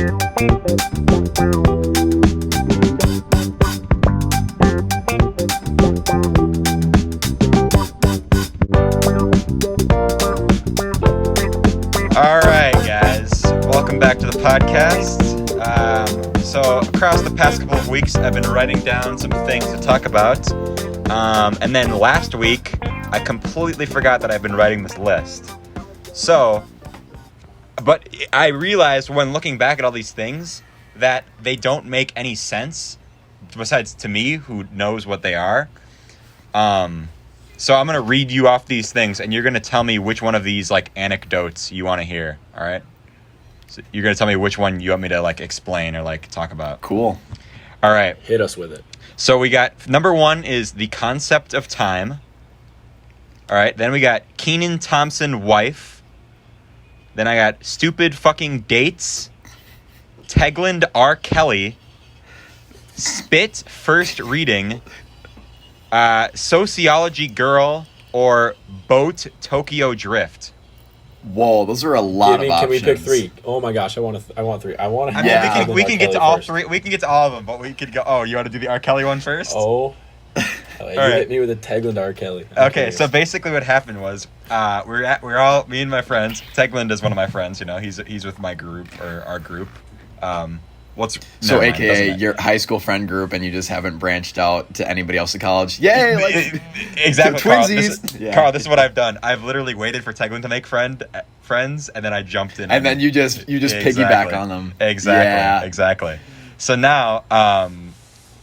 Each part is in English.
All right, guys. Welcome back to the podcast. So across the past couple of weeks, I've been writing down some things to talk about. And then last week, I completely forgot that I've been writing this list. But I realized when looking back at all these things that they don't make any sense, besides to me, who knows what they are. So I'm going to read you off these things, and you're going to tell me which one of these, like, anecdotes you want to hear, all right? So you're going to tell me which one you want me to, like, explain or, like, talk about. Cool. All right. Hit us with it. So we got, number one is the concept of time. All right. Then we got Keenan Thompson wife. Then I got stupid fucking dates. Tegland R. Kelly. Spit first reading. Sociology girl or boat Tokyo drift. Whoa, those are a lot of options. Can we pick three? Oh my gosh, I want three. I want to. I mean, we can get to all three. We can get to all of them, but we could go. Oh, you want to do the R. Kelly one first? Oh, you hit me with a Tegland R. Kelly. Okay, so basically what happened was, we're all me and my friends. Tegland is one of my friends. You know, he's with my group or our group. AKA your high school friend group, and you just haven't branched out to anybody else in college. Yay! Like, exactly, twinsies. Carl, this is what I've done. I've literally waited for Tegland to make friends, and then I jumped in. And then you just piggyback on them. Exactly. So now,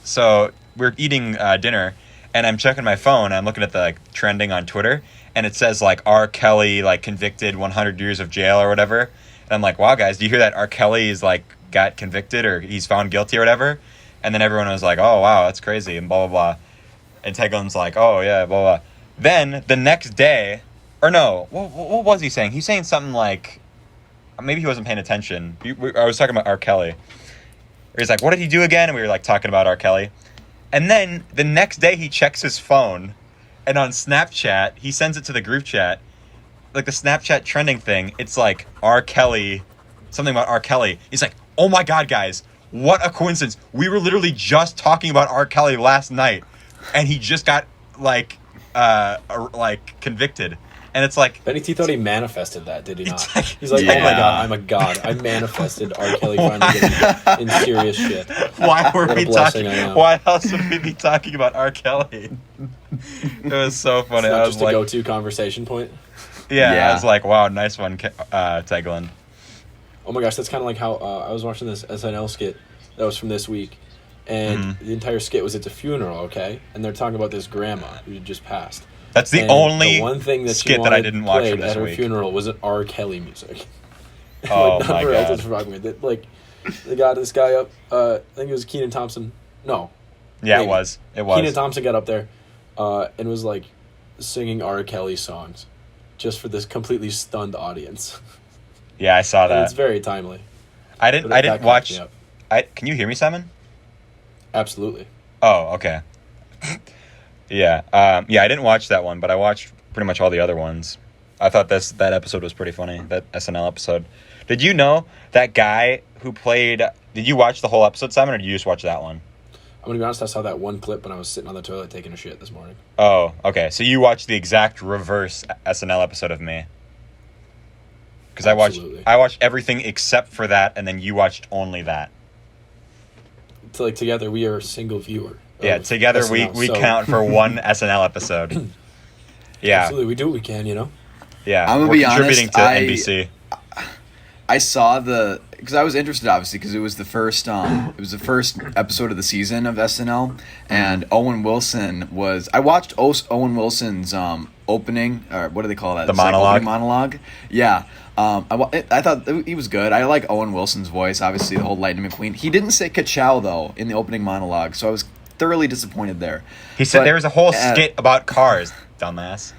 so we're eating dinner, and I'm checking my phone. I'm looking at the trending on Twitter, and it says R. Kelly convicted 100 years of jail or whatever. And I'm like, wow, guys, do you hear that? R. Kelly is got convicted or he's found guilty or whatever. And then everyone was like, oh, wow, that's crazy, and blah, blah, blah. And Tegland's like, oh, yeah, blah, blah. Then the next day, or no, what was he saying? He's saying something like, maybe he wasn't paying attention. I was talking about R. Kelly. He's like, what did he do again? And we were talking about R. Kelly. And then the next day he checks his phone, and on Snapchat, he sends it to the group chat, the Snapchat trending thing. It's R. Kelly, something about R. Kelly. He's like, oh my God, guys, what a coincidence. We were literally just talking about R. Kelly last night, and he just got, convicted. And it's Benny T thought he manifested that, did he not? He's like, oh my God, I'm a god. I manifested R. Kelly finally getting in serious shit. Why were we talking? Why else would we be talking about R. Kelly? It was so funny. It's just a go-to conversation point. Yeah, I was like, wow, nice one, Tegland. Oh my gosh, that's kind of like how I was watching this SNL skit that was from this week, and the entire skit was at a funeral, okay? And they're talking about this grandma who had just passed. That's the only one thing that skit that I didn't watch from this at her week. Funeral was R. Kelly music. Oh my God! Else was rocking with it. They got this guy up. I think it was Keenan Thompson. No. Yeah, maybe. It was. Keenan Thompson got up there, and was singing R. Kelly songs, just for this completely stunned audience. Yeah, I saw that. And it's very timely. I didn't watch. Can you hear me, Simon? Absolutely. Oh, okay. Yeah. I didn't watch that one, but I watched pretty much all the other ones. I thought that episode was pretty funny, that SNL episode. Did you know that guy who played... Did you watch the whole episode, Simon, or did you just watch that one? I'm going to be honest, I saw that one clip when I was sitting on the toilet taking a shit this morning. Oh, okay. So you watched the exact reverse SNL episode of me. Because I watched everything except for that, and then you watched only that. So, together we are a single viewer. Yeah, together SNL, we count for one SNL episode. Yeah. Absolutely, we do what we can, Yeah, I'm gonna be contributing honest, to NBC. I saw because I was interested, obviously, because it was the first episode of the season of SNL, and Owen Wilson was. I watched Owen Wilson's opening, or what do they call that? The monologue. Monologue. Yeah. I thought he was good. I like Owen Wilson's voice, obviously, the whole Lightning McQueen. He didn't say ka-chow, though, in the opening monologue, so I was thoroughly disappointed there. He said there was a whole skit about cars, dumbass.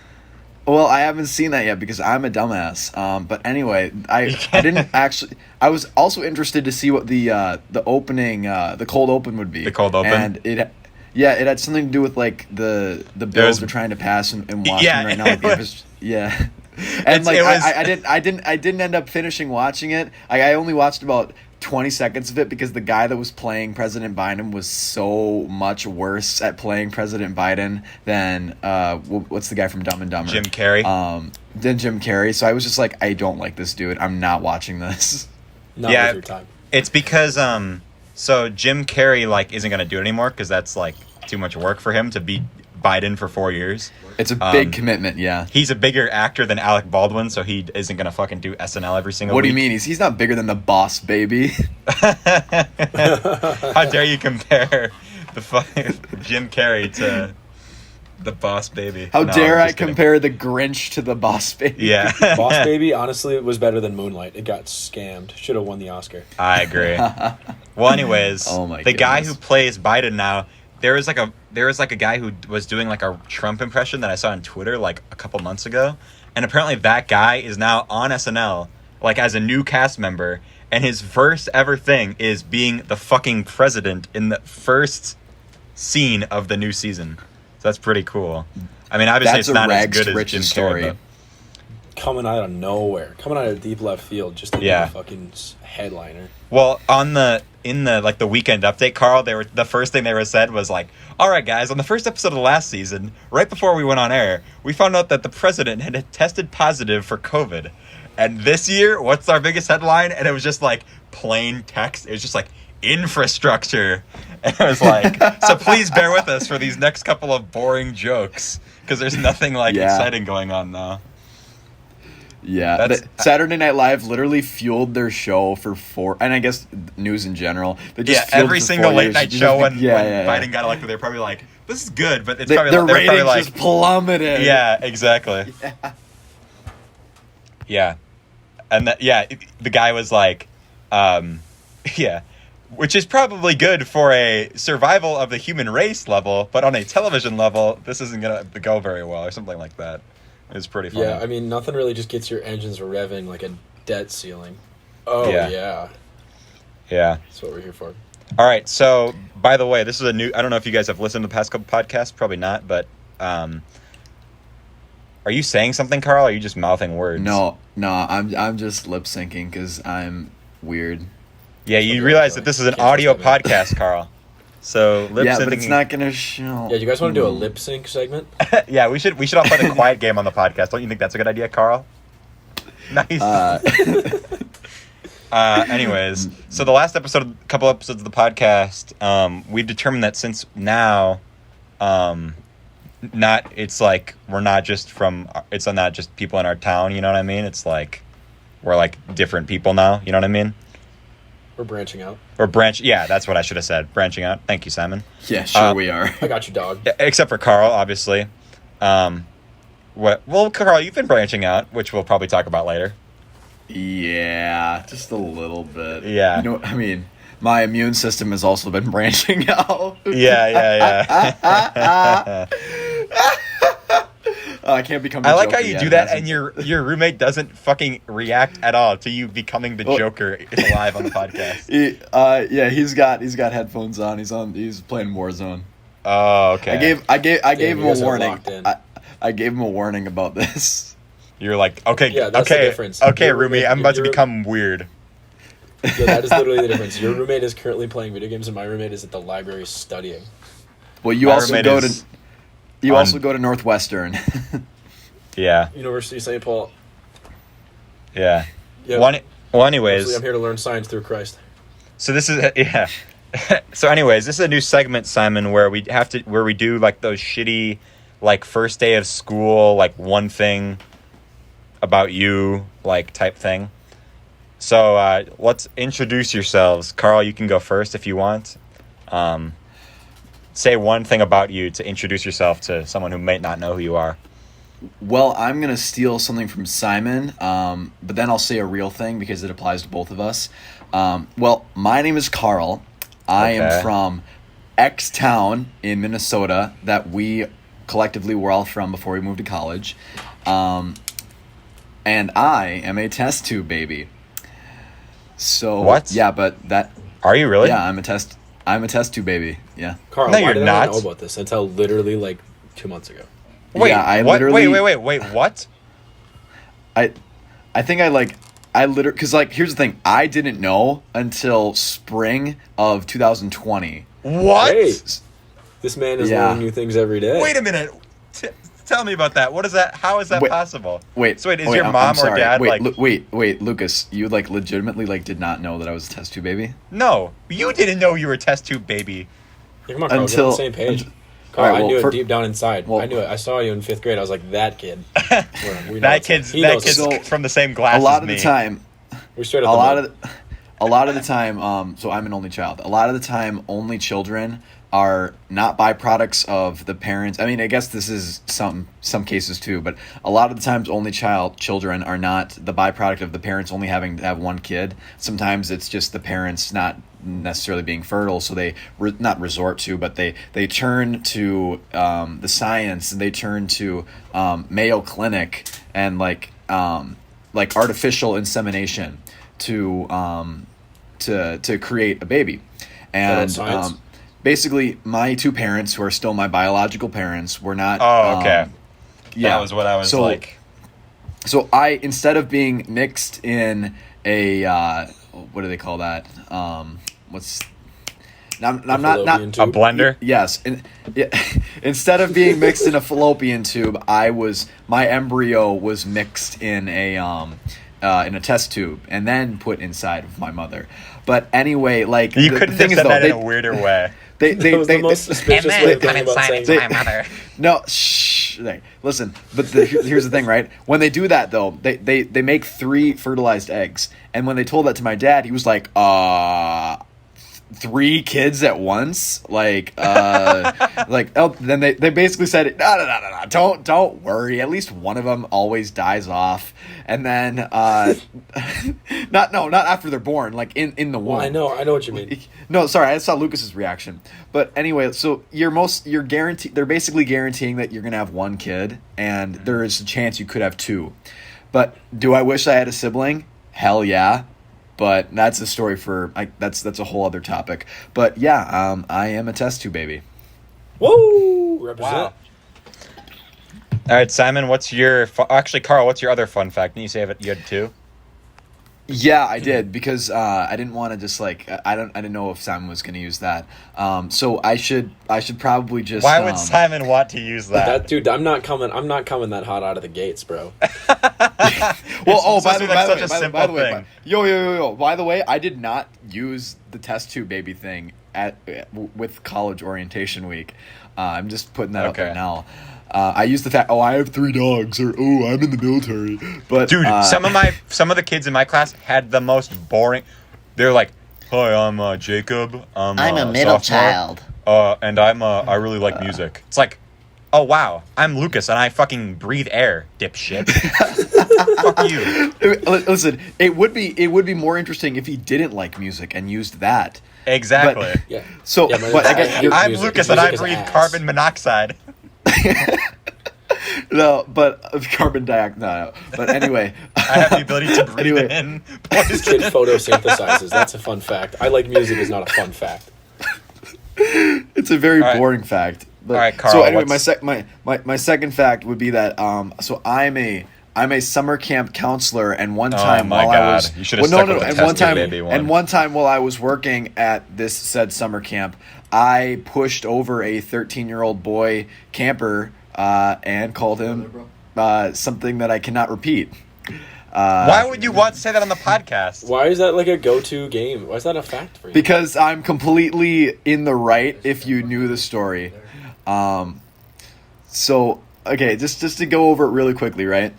Well, I haven't seen that yet because I'm a dumbass. But anyway, I didn't actually... I was also interested to see what the opening, the cold open would be. The cold open? And it had something to do with, the bills they're trying to pass in Washington right now. And like it was- I didn't end up finishing watching it. I only watched about 20 seconds of it because the guy that was playing President Biden was so much worse at playing President Biden than what's the guy from Dumb and Dumber? Jim Carrey. Than Jim Carrey. So I was just like, I don't like this dude. I'm not watching this. Not Yeah. worth your time. It's because so Jim Carrey like isn't gonna do it anymore because that's like too much work for him to be Biden for 4 years. It's a big commitment, yeah. He's a bigger actor than Alec Baldwin, so he isn't gonna fucking do SNL every single What do week. you mean? He's not bigger than the Boss Baby. How dare you compare the fucking Jim Carrey to the Boss Baby? How No, dare I'm I just kidding. compare the Grinch to the Boss Baby? Yeah. Boss Baby, honestly, was better than Moonlight. It got scammed. Should have won the Oscar. I agree. Well, anyways, Oh my the guy goodness. who plays Biden now, there was like a guy who was doing like a Trump impression that I saw on Twitter like a couple months ago, and apparently that guy is now on SNL like as a new cast member, and his first ever thing is being the fucking president in the first scene of the new season. So that's pretty cool. I mean, obviously That's it's not a as rags good to as riches Jim Carrey, story. but Coming out of nowhere. Coming out of deep left field. Just to be Yeah. a fucking headliner. well, in the like the weekend update, Carl, the first thing they were said was like, "All right, guys, on the first episode of the last season, right before we went on air, we found out that the president had tested positive for COVID, and this year, what's our biggest headline?" And it was just like plain text. It was just like infrastructure, and it was like, "So please bear with us for these next couple of boring jokes because there's nothing like Yeah. exciting going on now." Yeah, That's- Saturday Night Live literally fueled their show for 4, and I guess news in general. They just Yeah, fueled every for single 4 late years. night Just show be- when yeah. Biden got elected, they're probably like, "This is good," but it's Their probably they're ratings probably like, just plummeted. yeah, exactly. Yeah. And the guy was like, yeah, which is probably good for a survival of the human race level, but on a television level, this isn't going to go very well, or something like that. It was pretty funny. Yeah, I mean, nothing really just gets your engines revving like a debt ceiling. Oh, Yeah. yeah. Yeah. That's what we're here for. All right. So, by the way, this is a new. I don't know if you guys have listened to the past couple podcasts. Probably not. But are you saying something, Carl? Or are you just mouthing words? No, I'm just lip syncing because I'm weird. Yeah, you Okay, realize sorry. that this is an Can't trust audio that man. podcast, Carl. So lip Yeah, syncing. but it's not gonna show. Yeah, do you guys want to do a lip sync segment? Yeah, we should all play the quiet game on the podcast. Don't you think that's a good idea, Carl? Nice. Anyways, so the last couple episodes of the podcast, we've determined that since now, it's not just people in our town. You know what I mean? It's like we're like different people now. You know what I mean? We're branching out. Or branch. Yeah, that's what I should have said. Branching out. Thank you, Simon. Yeah, sure we are. I got you, dog. Except for Carl, obviously. Well, Carl, you've been branching out, which we'll probably talk about later. Yeah, just a little bit. Yeah. You know, I mean, my immune system has also been branching out. Yeah. I can't become. The I like how Joker you yet, do that, hasn't- and your roommate doesn't fucking react at all to you becoming the Well- Joker live on the podcast. Yeah, he's got headphones on. He's playing Warzone. Oh, okay. I gave Damn, him you a guys are warning. locked in. I gave him a warning about this. You're like, okay, Yeah, that's the okay, difference. okay, Your roomie, roommate- I'm about to your- become weird. Yeah, that is literally the difference. Your roommate is currently playing video games, and my roommate is at the library studying. Well, you My also roommate go is to on- go to Northwestern. Yeah, University of St. Paul. yeah. Yeah. Well, Mostly anyways, I'm here to learn science through Christ. so this is yeah. So, anyways, this is a new segment, Simon, where we do like those shitty, like first day of school, like one thing about you, like type thing. So let's introduce yourselves. Carl, you can go first if you want. Say one thing about you to introduce yourself to someone who might not know who you are. Well, I'm gonna steal something from Simon, but then I'll say a real thing because it applies to both of us. Well, my name is Karl. I Okay. am from X town in Minnesota that we collectively were all from before we moved to college, and I am a test tube baby. So What? Yeah, but that Are you really? yeah, I'm a test tube baby. Yeah. Carl, No, why you're did I not. not know about this until literally like 2 months ago? Wait, Yeah, I what? literally- Wait, what? I think I literally, because like here's the thing, I didn't know until spring of 2020. What? Hey, this man is Yeah. learning new things every day. Wait a minute. Tell me about that. What is that? How is that possible? Wait. So wait, is wait, your I'm mom or sorry. dad wait, like? wait, Lucas, you like legitimately like did not know that I was a test tube baby? No, you didn't know you were a test tube baby. Yeah, come on, Carl, get on the same page. Carl, Alright, I knew well, it deep down inside. well- I knew it. I saw you in 5th grade. I was like, that kid. We know That it's- kid's he knows So, it. from the same glass A lot as of me. the time, We're straight a up the lot mud. of a lot of the time, so I'm an only child. A lot of the time, only children are not byproducts of the parents. I mean, I guess this is some cases too, but a lot of the times, only children are not the byproduct of the parents only having to have one kid. Sometimes it's just the parents not necessarily being fertile, so they not resort to, but they turn to the science, and they turn to Mayo Clinic and like artificial insemination to create a baby. And science? basically my two parents, who are still my biological parents, were not Oh, okay. yeah, That was what I was like. so I, instead of being mixed in a what do they call that, what's I'm not Fallopian A tube. blender. yes, instead of being mixed in a fallopian tube, my embryo was mixed in a test tube and then put inside of my mother. But anyway, like You the couldn't thing have is said that though, in a weirder way. That was the most suspicious way of going about saying it. mother. No, shh. Listen, but here's the thing, right? When they do that, though, they make 3 fertilized eggs, and when they told that to my dad, he was like, 3 kids at once, like then they basically said, no, don't worry, at least one of them always dies off, and then not after they're born, like in the womb. Well, I know what you mean. No, sorry, I saw Lucas's reaction. But anyway, so you're guaranteed. They're basically guaranteeing that you're gonna have 1 kid, and there is a chance you could have 2. But do I wish I had a sibling? Hell yeah. But that's a story for that's a whole other topic. But yeah, I am a test tube baby. Woo! Represent. Wow. All right, Simon. What's your actually, Carl? What's your other fun fact? Didn't you say you had 2? Yeah, I did, because I didn't want to just I didn't know if Simon was going to use that. So I should probably just. Why would Simon want to use that? Dude, I'm not coming that hot out of the gates, bro. Well, By the way, yo. By the way, I did not use the test tube baby thing with college orientation week. I'm just putting that out there now. I used the fact, I have 3 dogs, or I'm in the military. But Dude, some of the kids in my class had the most boring. They're like, "Hi, I'm Jacob. I'm a middle sophomore, child. and I really like music." It's like, oh wow, I'm Lucas and I fucking breathe air, dipshit. Fuck you. Listen, it would be more interesting if he didn't like music and used that. Exactly. But, Yeah. so, Yeah, but I guess I'm music. Lucas and I Music is breathe ass. carbon monoxide. no, but carbon dioxide. No. But anyway, I have the ability to breathe Anyway. in This kid poison. photosynthesizes. That's a fun fact. I like music is not a fun fact. it's a very All right. boring fact. But, All right, Carl, so anyway, what's- my second fact would be that so I'm a summer camp counselor, and one time my while I was God. You should have stuck with the and test one tube time baby one. and one time while I was working at this said summer camp, I pushed over a 13-year-old boy camper and called him something that I cannot repeat. Why would you want to say that on the podcast? Why is that like a go-to game? Why is that a fact for you? Because I'm completely in the right if you knew the story. So, okay, just to go over it really quickly, right?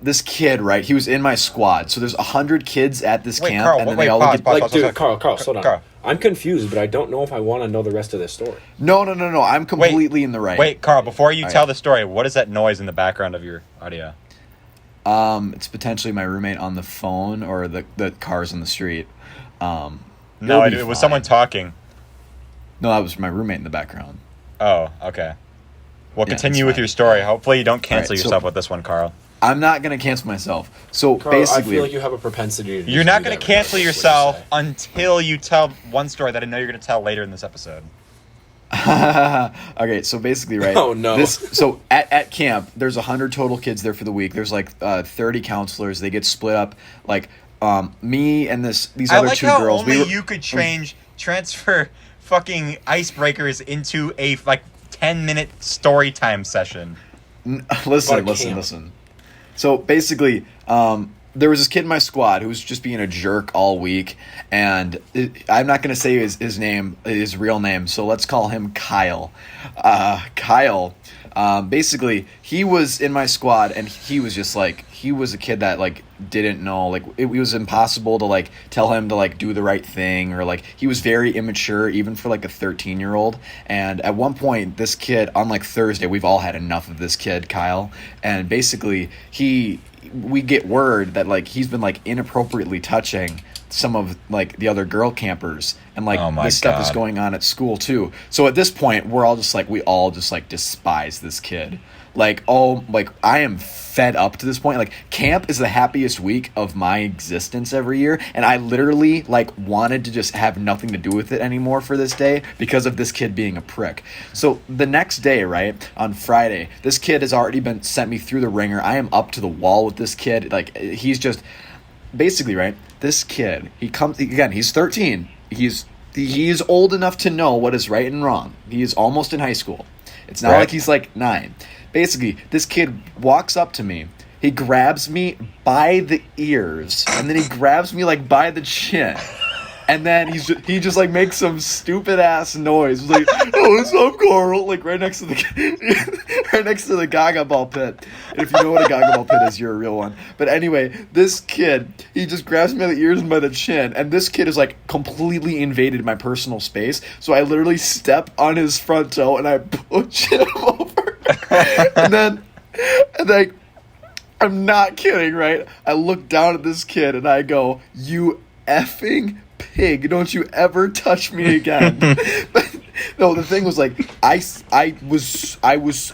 This kid, right, he was in my squad. So there's 100 kids at this Wait, camp. Carl, and then wait, they all pause, get... pause. Like, dude, Carl, slow down. Carl. I'm confused, but I don't know if I want to know the rest of this story. No, I'm completely in the right. Wait, Carl, before you All tell right. the story, what is that noise in the background of your audio? It's potentially my roommate on the phone or the cars in the street. No, It'll be it was fine. someone talking. No, that was my roommate in the background. Oh, okay. Well, Yeah, continue it's with fine. your story. Hopefully you don't cancel All right, so- yourself with this one, Carl. I'm not going to cancel myself. So Carl, basically... I feel like you have a propensity to You're just not do going that to cancel regardless of yourself what you say. until you tell one story that I know you're going to tell later in this episode. Okay, so basically, right? Oh, no. So at camp, there's 100 total kids there for the week. There's like 30 counselors. They get split up. Like me and these I other like two how girls. only you could transfer fucking icebreakers into a like 10-minute story time session. Listen. So basically, there was this kid in my squad who was just being a jerk all week, and I'm not going to say his real name, so let's call him Kyle. Kyle, basically, he was in my squad, and he was just like, he was a kid that like didn't know, like it was impossible to like tell him to like do the right thing, or like he was very immature even for like a 13-year-old. And at one point, this kid, on like Thursday, we've all had enough of this kid, Kyle, and basically we get word that like he's been like inappropriately touching some of like the other girl campers, and like this stuff is going on at school too. So at this point, we all just like despise this kid. Like, oh, like I am fed up to this point. Like, camp is the happiest week of my existence every year, and I literally like wanted to just have nothing to do with it anymore for this day because of this kid being a prick. So the next day, right, on Friday, this kid has already been sent me through the ringer. I am up to the wall with this kid. Like, he's just basically, right, this kid, he's 13. He's old enough to know what is right and wrong. He is almost in high school. It's not like he's like 9. Basically, this kid walks up to me. He grabs me by the ears, and then he grabs me like by the chin. And then he just like makes some stupid ass noise. He's like, "Oh, what's up, Carl?" Like right next to the Gaga Ball pit. And if you know what a Gaga Ball pit is, you're a real one. But anyway, this kid, he just grabs me by the ears and by the chin, and this kid is like completely invaded my personal space. So I literally step on his front toe and I push him over. and then I'm not kidding, right? I look down at this kid and I go, "You effing pig, don't you ever touch me again." No, the thing was like, I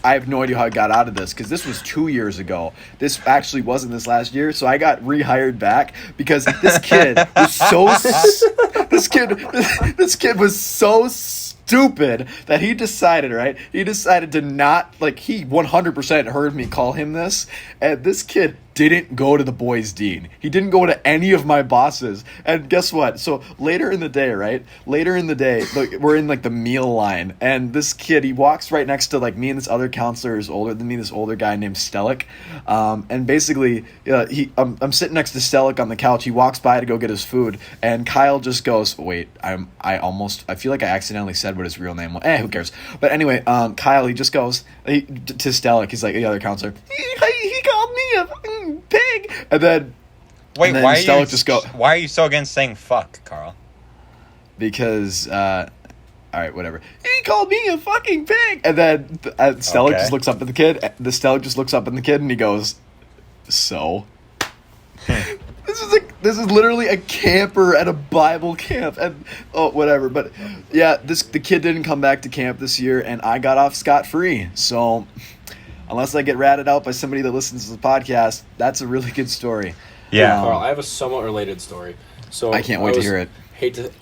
have no idea how I got out of this, because this was 2 years ago. This actually wasn't this last year, so I got rehired back because this kid was so stupid that he decided to not, like, he 100% heard me call him this, and this kid didn't go to the boys' dean. He didn't go to any of my bosses. And guess what? So later in the day, like, we're in like the meal line, and this kid, he walks right next to like me and this other counselor is older than me, this older guy named Stellick. And basically, I'm sitting next to Stellick on the couch. He walks by to go get his food, and Kyle just goes, "Wait, I feel like I accidentally said what his real name was. Who cares?" But anyway, Kyle, he just goes to Stellick. He's like, the other counselor, he called me a fucking pig. And then wait, why are you so against saying fuck, Carl? Because all right, whatever. He called me a fucking pig. And then Stellick just looks up at the kid. Stellick just looks up at the kid and he goes, "So." This is literally a camper at a Bible camp, and whatever. But yeah, the kid didn't come back to camp this year, and I got off scot-free. So unless I get ratted out by somebody that listens to the podcast, that's a really good story. Yeah, Carl, I have a somewhat related story. So I can't wait to hear it.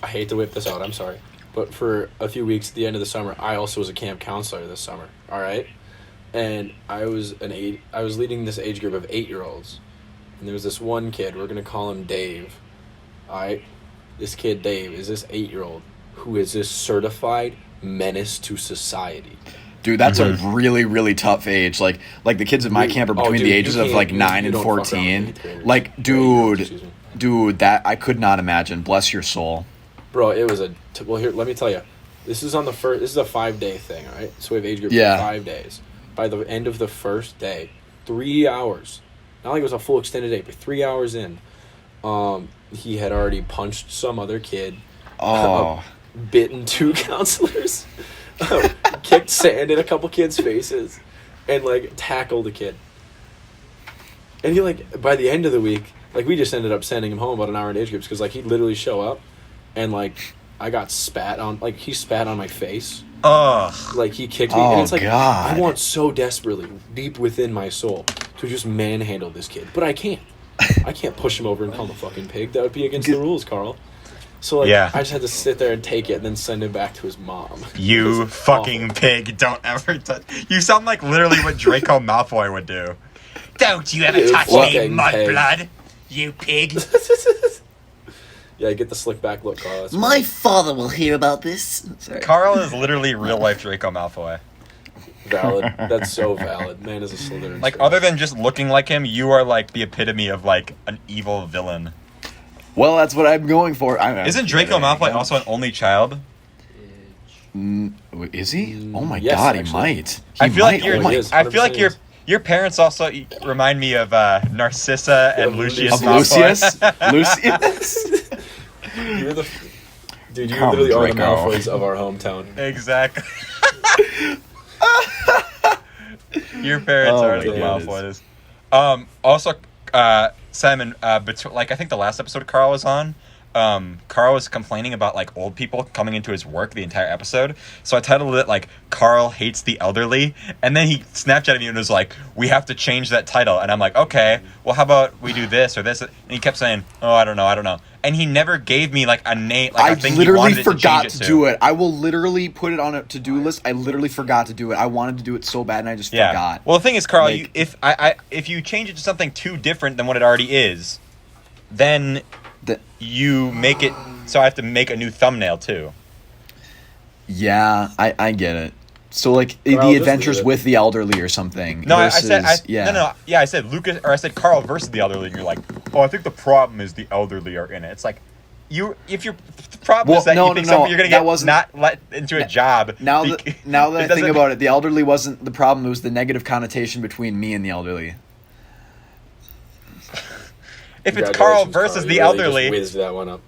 I hate to whip this out. I'm sorry, but for a few weeks at the end of the summer, I also was a camp counselor this summer. All right, and I was leading this age group of 8-year-olds. And there was this one kid, we're going to call him Dave. All right? This kid, Dave, is this 8-year-old who is this certified menace to society. Dude, that's a really, really tough age. Like the kids at my camp are between the ages of like 9 and 14. Like, dude, that I could not imagine. Bless your soul. Bro, it was well, here, let me tell you. This is a 5-day thing, all right? So we have age groups for 5 days. By the end of the first day, 3 hours. Not like it was a full extended day, but 3 hours in, he had already punched some other kid, bitten 2 counselors, kicked sand in a couple kids' faces, and like tackled a kid. And he like by the end of the week, like we just ended up sending him home about an hour in age groups because like he'd literally show up, and like I got spat on, like he spat on my face. Like he kicked me, and it's like God. I want so desperately, deep within my soul, to just manhandle this kid, but I can't. I can't push him over and call him a fucking pig. That would be against the rules, Carl. So, like, Yeah. I just had to sit there and take it and then send it back to his mom. You It was fucking awful. pig! Don't ever touch. You sound like literally what Draco Malfoy would do. Don't you ever You touch me, fucking pig. mudblood! You pig! Yeah, get the slick back look, Carl. That's My father will hear about this. Sorry. Carl is literally real life Draco Malfoy. valid. That's so valid. Man is a Slytherin. Like, straw. other than just looking like him, you are like the epitome of like an evil villain. Well, that's what I'm going for. Isn't Draco Malfoy also an only child? Is he? Oh my Yes, god, actually. he might. I feel like Oh you're. my- is, I feel like 100% your parents also remind me of Narcissa and Yeah, Lucius Of Malfoy. Lucius? Lucius? You're the. Dude, you Come, literally are the Draco. Malfoys of our hometown. Exactly. Your parents Oh are my the goodness. Malfoys. Also, Simon, like I think the last episode Carl was on, Carl was complaining about like old people coming into his work the entire episode. So I titled it like Carl hates the elderly, and then he Snapchatted me and was like, "We have to change that title." And I'm like, "Okay, well, how about we do this or this?" And he kept saying, "Oh, I don't know." And he never gave me like a name, like I a thing he literally wanted it forgot change to it do it. I will literally put it on a to-do list. I literally forgot to do it. I wanted to do it so bad and I just Yeah. forgot. Well, the thing is, Carl, Like- if you change it to something too different than what it already is, then you make it so I have to make a new thumbnail too. Yeah, I get it. So like Carl, the just adventures leave it. with the elderly or something. No, versus, I said yeah. no, yeah, I said Lucas or I said Carl versus the elderly, and you're like, oh, I think the problem is the elderly are in it. It's like if the problem is that you think you're gonna that get wasn't- not let into a job. Now that I think doesn't- about it, the elderly wasn't the problem. It was the negative connotation between me and the elderly. if it's Carl Congratulations, versus Carl. the You really elderly, just whizzed that one up.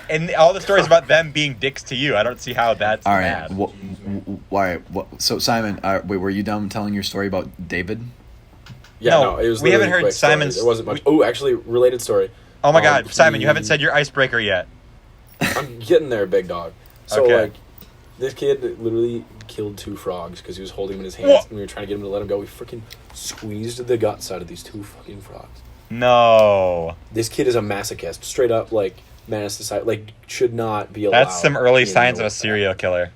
and all the stories about them being dicks to you, I don't see how that's All bad. right. All right. So Simon, wait, were you done telling your story about David? Yeah, No, no, it was. we haven't literally a heard quick story. Simon's- There wasn't much. Oh, actually, related story. Oh my God, Simon, you haven't he- said your icebreaker yet. I'm getting there, big dog. So Okay. like, this kid literally killed 2 frogs because he was holding them in his hands, What? and we were trying to get him to let him go. We freaking squeezed the guts out of these 2 fucking frogs. No, This kid is a masochist, straight up like menace to society. Like, should not be allowed. that's some early in signs of a North serial killer. Carolina.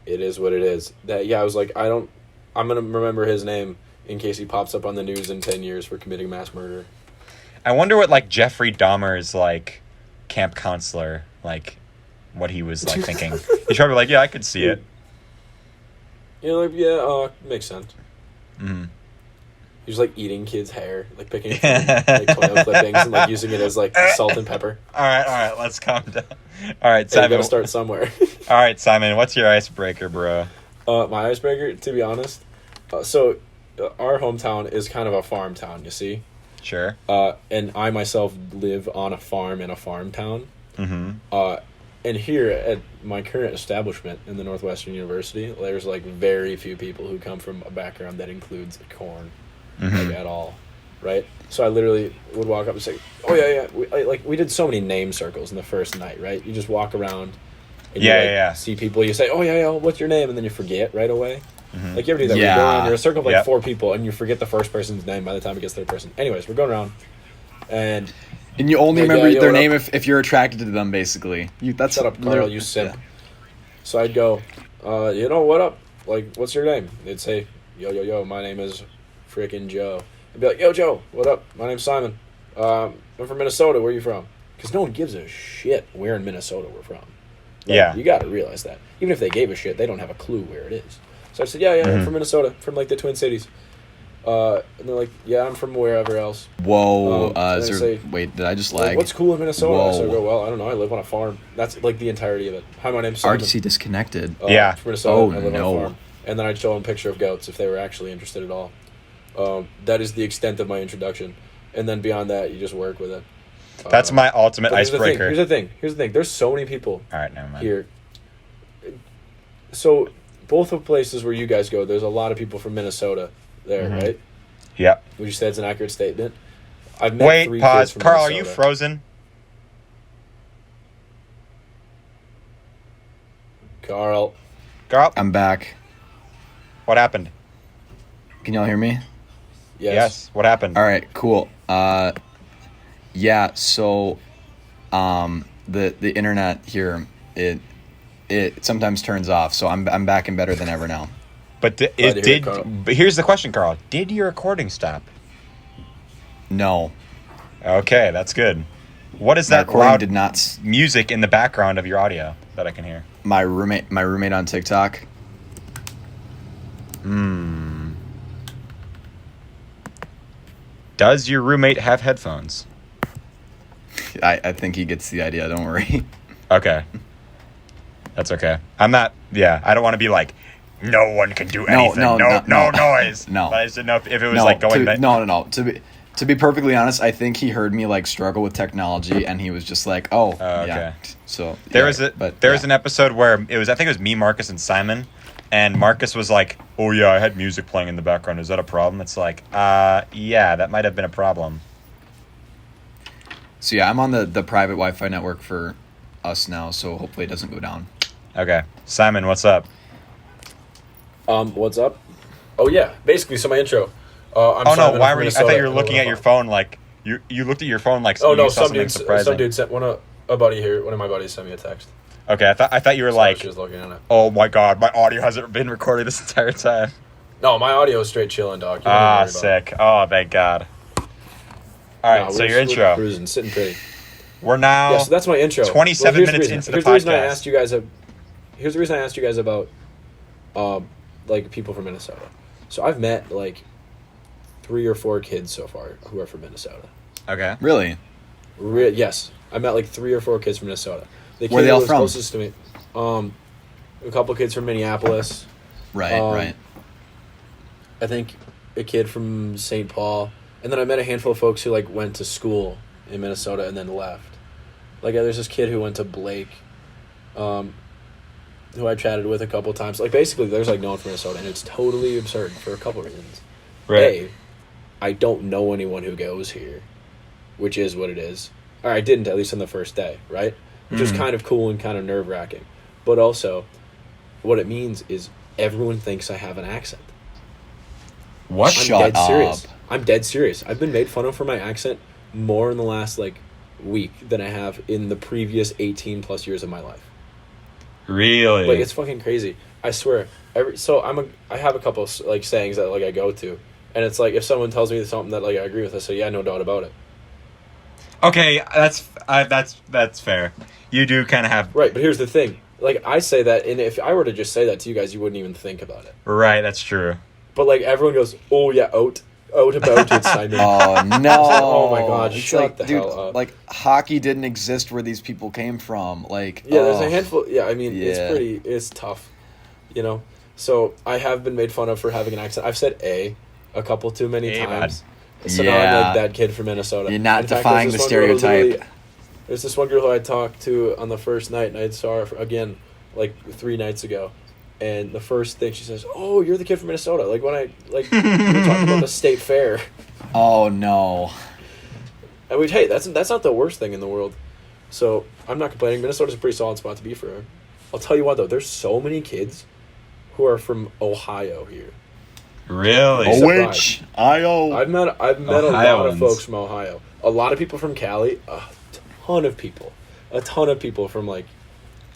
It is what it is. That I was like, I'm gonna remember his name in case he pops up on the news in 10 years for committing mass murder. I wonder what like Jeffrey Dahmer's like camp counselor what he was like thinking. He's probably like, yeah, I could see it. Makes sense. Mm. He was like eating kids' hair, like picking it from, like toenail clippings and like using it as like salt and pepper. All right, let's calm down. All right, Hey, you Simon. gotta start somewhere. All right, Simon, what's your icebreaker, bro? My icebreaker, to be honest, our hometown is kind of a farm town, you see? Sure. And I myself live on a farm in a farm town. Mm-hmm. And here at my current establishment in the Northwestern University, there's like very few people who come from a background that includes corn, Mhm. like at all, right? So I literally would walk up and say, "Oh yeah." We did so many name circles in the first night, right? You just walk around, and you see people. You say, "Oh yeah, what's your name?" And then you forget right away. Mhm. Like you ever do that? Yeah. You go around, you're a circle of like Yep. 4 people, and you forget the first person's name by the time it gets to the third person. Anyways, we're going around, and And you only Like, remember yeah, their what name up? if you're attracted to them, basically. That's shut up, Carl, literally- you simp. yeah. So I'd go, what up? Like, what's your name? They'd say, yo, my name is freaking Joe. I'd be like, yo, Joe, what up? My name's Simon. I'm from Minnesota. Where are you from? Because no one gives a shit where in Minnesota we're from. Like, Yeah. You got to realize that. Even if they gave a shit, they don't have a clue where it is. So I said, yeah, I'm from Minnesota, from like the Twin Cities. And they're like, yeah, I'm from wherever else. Whoa. and Is I there, say, wait, did I just Like, lag? what's cool in Minnesota? So I Whoa. go, well, I don't know. I live on a farm. That's like the entirety of it. Hi, my name's Simon. RTC disconnected. Yeah. From Minnesota. Oh, I live no. on a farm. And then I'd show them a picture of goats if they were actually interested at all. That is the extent of my introduction. And then beyond that, you just work with it. That's my ultimate But icebreaker. Here's the thing. There's so many people All right, never mind. here. So both of places where you guys go, there's a lot of people from Minnesota there, Mhm. right? Yep. Would you say it's an accurate statement? I've met Wait, 3 pause. kids from Carl, are you Minnesota. frozen? Carl. Carl, I'm back. what happened? Can y'all hear me? Yes. What happened? All right, cool. Yeah, so the internet here, it sometimes turns off. So I'm back and better than ever now. But but here's the question, Carl. Did your recording stop? No. Okay, that's good. What is that loud did not music in the background of your audio that I can hear? My roommate on TikTok. Does your roommate have headphones? I think he gets the idea. Don't worry. Okay. That's okay. I'm not. Yeah, I don't want to be like, no one can do anything. No noise. No. But I just didn't know if it was like going. No. To be perfectly honest, I think he heard me like struggle with technology, and he was just like, "Oh, okay." Yeah. So there was an episode where I think it was me, Marcus, and Simon, and Marcus was like, "Oh yeah, I had music playing in the background. Is that a problem?" It's like, yeah, that might have been a problem. So yeah, I'm on the private Wi-Fi network for us now, so hopefully it doesn't go down. Okay, Simon, what's up? What's up? Oh yeah, basically, so my intro. Why were you? I thought you were looking at your phone like you looked at your phone like. Oh no, you saw something surprising. Some dude sent one of my buddies sent me a text. Okay, I thought you were like, just looking at it. Oh my god, my audio hasn't been recording this entire time. No, my audio is straight chilling, dog. Sick. Oh, thank God. All right, so your intro. Cruising, sitting pretty. We're now. Yeah, so that's my intro. 27 minutes into the podcast. Here's the reason I asked you guys about, like people from Minnesota. So I've met like 3 or 4 kids so far who are from Minnesota. Okay. Really? Yes, I met like 3 or 4 kids from Minnesota. The kid Where are they all from? Closest to me, a couple kids from Minneapolis. Right. I think a kid from St. Paul, and then I met a handful of folks who like went to school in Minnesota and then left. Like there's this kid who went to Blake, who I chatted with a couple times. Like basically, there's like no one from Minnesota, and it's totally absurd for a couple reasons. Right. I don't know anyone who goes here, which is what it is. Or I didn't, at least on the first day, right? Which is kind of cool and kind of nerve-wracking. But also, what it means is everyone thinks I have an accent. What? Shut up. Serious. I'm dead serious. I've been made fun of for my accent more in the last, like, week than I have in the previous 18-plus years of my life. Really? Like, it's fucking crazy. I swear. I have a couple, like, sayings that, like, I go to. And it's like, if someone tells me something that, like, I agree with, I say, yeah, no doubt about it. Okay, that's fair. You do kind of have... Right, but here's the thing. Like, I say that, and if I were to just say that to you guys, you wouldn't even think about it. Right, that's true. But, like, everyone goes, oh, yeah, out about it, Simon. Oh, no. Oh, my God, shut the hell up. Like, hockey didn't exist where these people came from. Like, yeah, there's a handful... Yeah, I mean, it's tough, you know? So, I have been made fun of for having an accent. I've said a couple too many times. So now I'm like that kid from Minnesota. You're not defying the stereotype. There's this one girl who I talked to on the first night, and I saw her again like 3 nights ago. And the first thing she says, "Oh, you're the kid from Minnesota." Like when we were talking about the state fair. Oh no. And hey, that's not the worst thing in the world. So I'm not complaining. Minnesota's a pretty solid spot to be for her. I'll tell you what though, there's so many kids who are from Ohio here. Really? Ohio. I've met a lot of folks from Ohio. A lot of people from Cali. A ton of people from like.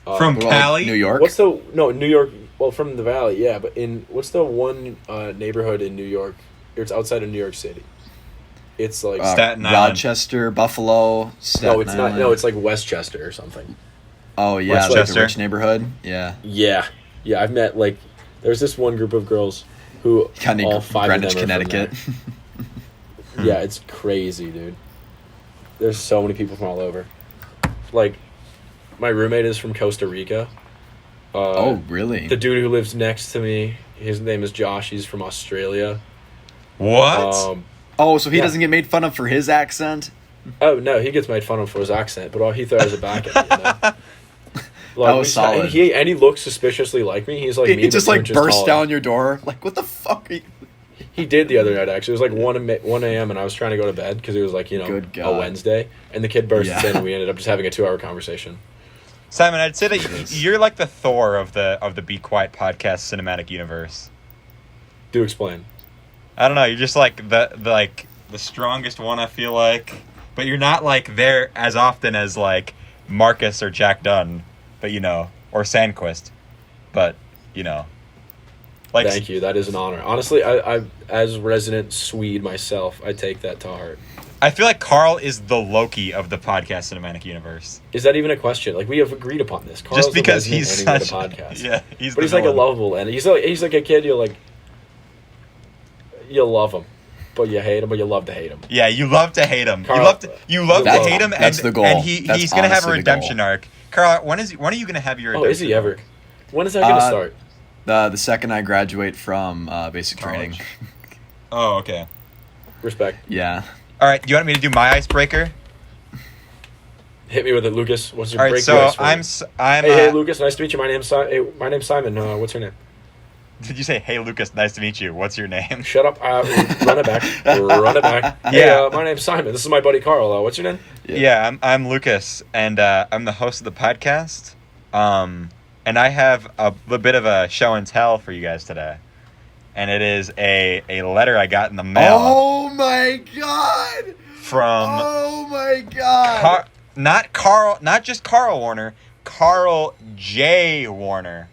From Cali, like New York. New York? Well, from the Valley, yeah. But what's the one neighborhood in New York? It's outside of New York City. It's like Staten Island, Rochester, Buffalo. No, it's not. No, it's like Westchester or something. Oh yeah, like a rich neighborhood. Yeah. Yeah. I've met like there's this one group of girls. Who all 5 Greenwich, of them are Connecticut. Yeah, it's crazy, dude. There's so many people from all over. Like, my roommate is from Costa Rica. Oh, really? The dude who lives next to me, his name is Josh. He's from Australia. What? So he doesn't get made fun of for his accent? Oh, no, he gets made fun of for his accent, but he throws it back at me, you know? Like, that was solid. And he looks suspiciously like me. He's like me. He just like burst down your door. Like, what the fuck are you... He did the other night, actually. It was like 1 a.m. and I was trying to go to bed because it was like, a Wednesday. And the kid burst in and we ended up just having a 2-hour conversation. Simon, I'd say that you're like the Thor of the Be Quiet podcast cinematic universe. Do explain. I don't know. You're just like the strongest one, I feel like. But you're not like there as often as like Marcus or Jack Dunn, but or Sandquist, but like. Thank you. That is an honor. Honestly, I as resident Swede myself, I take that to heart. I feel like Karl is the Loki of the podcast cinematic universe. Is that even a question? Like, we have agreed upon this. Karl's Just because the he's such such the podcast. Yeah, he's like a lovable, and he's like a kid. You love him, but you hate him, but you love to hate him. Yeah, you love to hate him. Karl, you love to hate him, that's the goal. And he's gonna have a redemption arc. Karl, when are you gonna have your redemption? Oh, is he ever? When is that gonna start? The second I graduate from basic training. Oh, okay. Respect. Yeah. All right, do you want me to do my icebreaker? Hit me with it, Lucas. What's your All right, break? so I'm. I'm. Hey, Lucas. Nice to meet you. My name's Simon. What's your name? Did you say, "Hey, Lucas, nice to meet you"? What's your name? Shut up. Run it back. Run it back. Yeah. Hey, my name's Simon. This is my buddy Karl. What's your name? Yeah, I'm Lucas, and I'm the host of the podcast. And I have a bit of a show and tell for you guys today. And it is a letter I got in the mail. Oh my god! From. Oh my god! Not just Karl Warner, Karl J. Warner.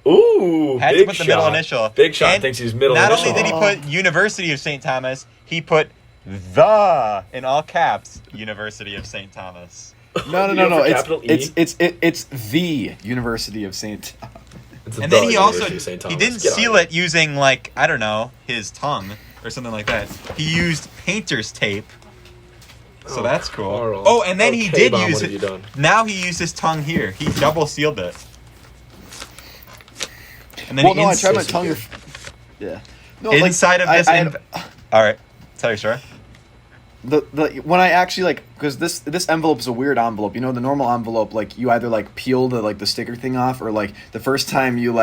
Ooh, Had big to put the shot. middle initial. Big shot And thinks he's middle Not initial. only did he put University of St. Thomas, he put the in all caps University of St. Thomas. No. For capital E? It's the University of St. It's And the then he also University of St. Thomas. he didn't Get seal on it using like I don't know his tongue or something like that. He used painter's tape. So Oh, that's cool. Carl. Oh, and then he Okay, did Bob, use what have you it. done? Now he used his tongue here. He double sealed it. And then Well, he no, I tried my Insist- tongue. Yeah. No, inside of this. All right, tell your story. When I actually because this envelope is a weird envelope. The normal envelope, you either peel the sticker thing off, or the first time you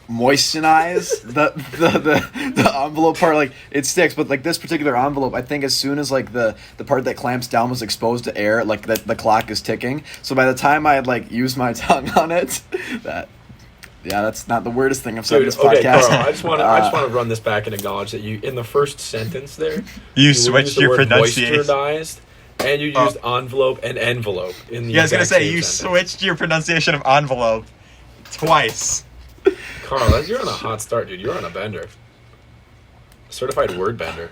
moistenize the envelope part, it sticks. But this particular envelope, I think as soon as the part that clamps down was exposed to air, the clock is ticking. So by the time I had used my tongue on it, that's not the weirdest thing I've said in this okay, podcast. Karl, I just want to run this back and acknowledge that you, in the first sentence there, You used switched the your word pronunciation. moisturized, and you used envelope and envelope in the Yeah, I was gonna exact say same you sentence. switched your pronunciation of envelope twice. Karl, you're on a hot start, dude. You're on a bender. Certified word bender.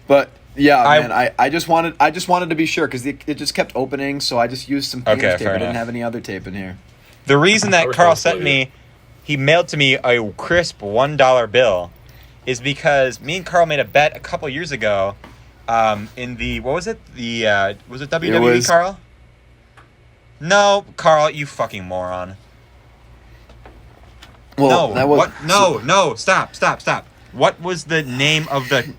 But yeah, man, I just wanted to be sure because it just kept opening, so I just used some painter's tape. fair I didn't enough. have any other tape in here. The reason that How Karl sent responsible me, he mailed to me a crisp $1 bill, is because me and Karl made a bet a couple years ago, in the was it WWE, was- Karl? No, Karl, you fucking moron. Well, No, that was what? No, stop. What was the name of the?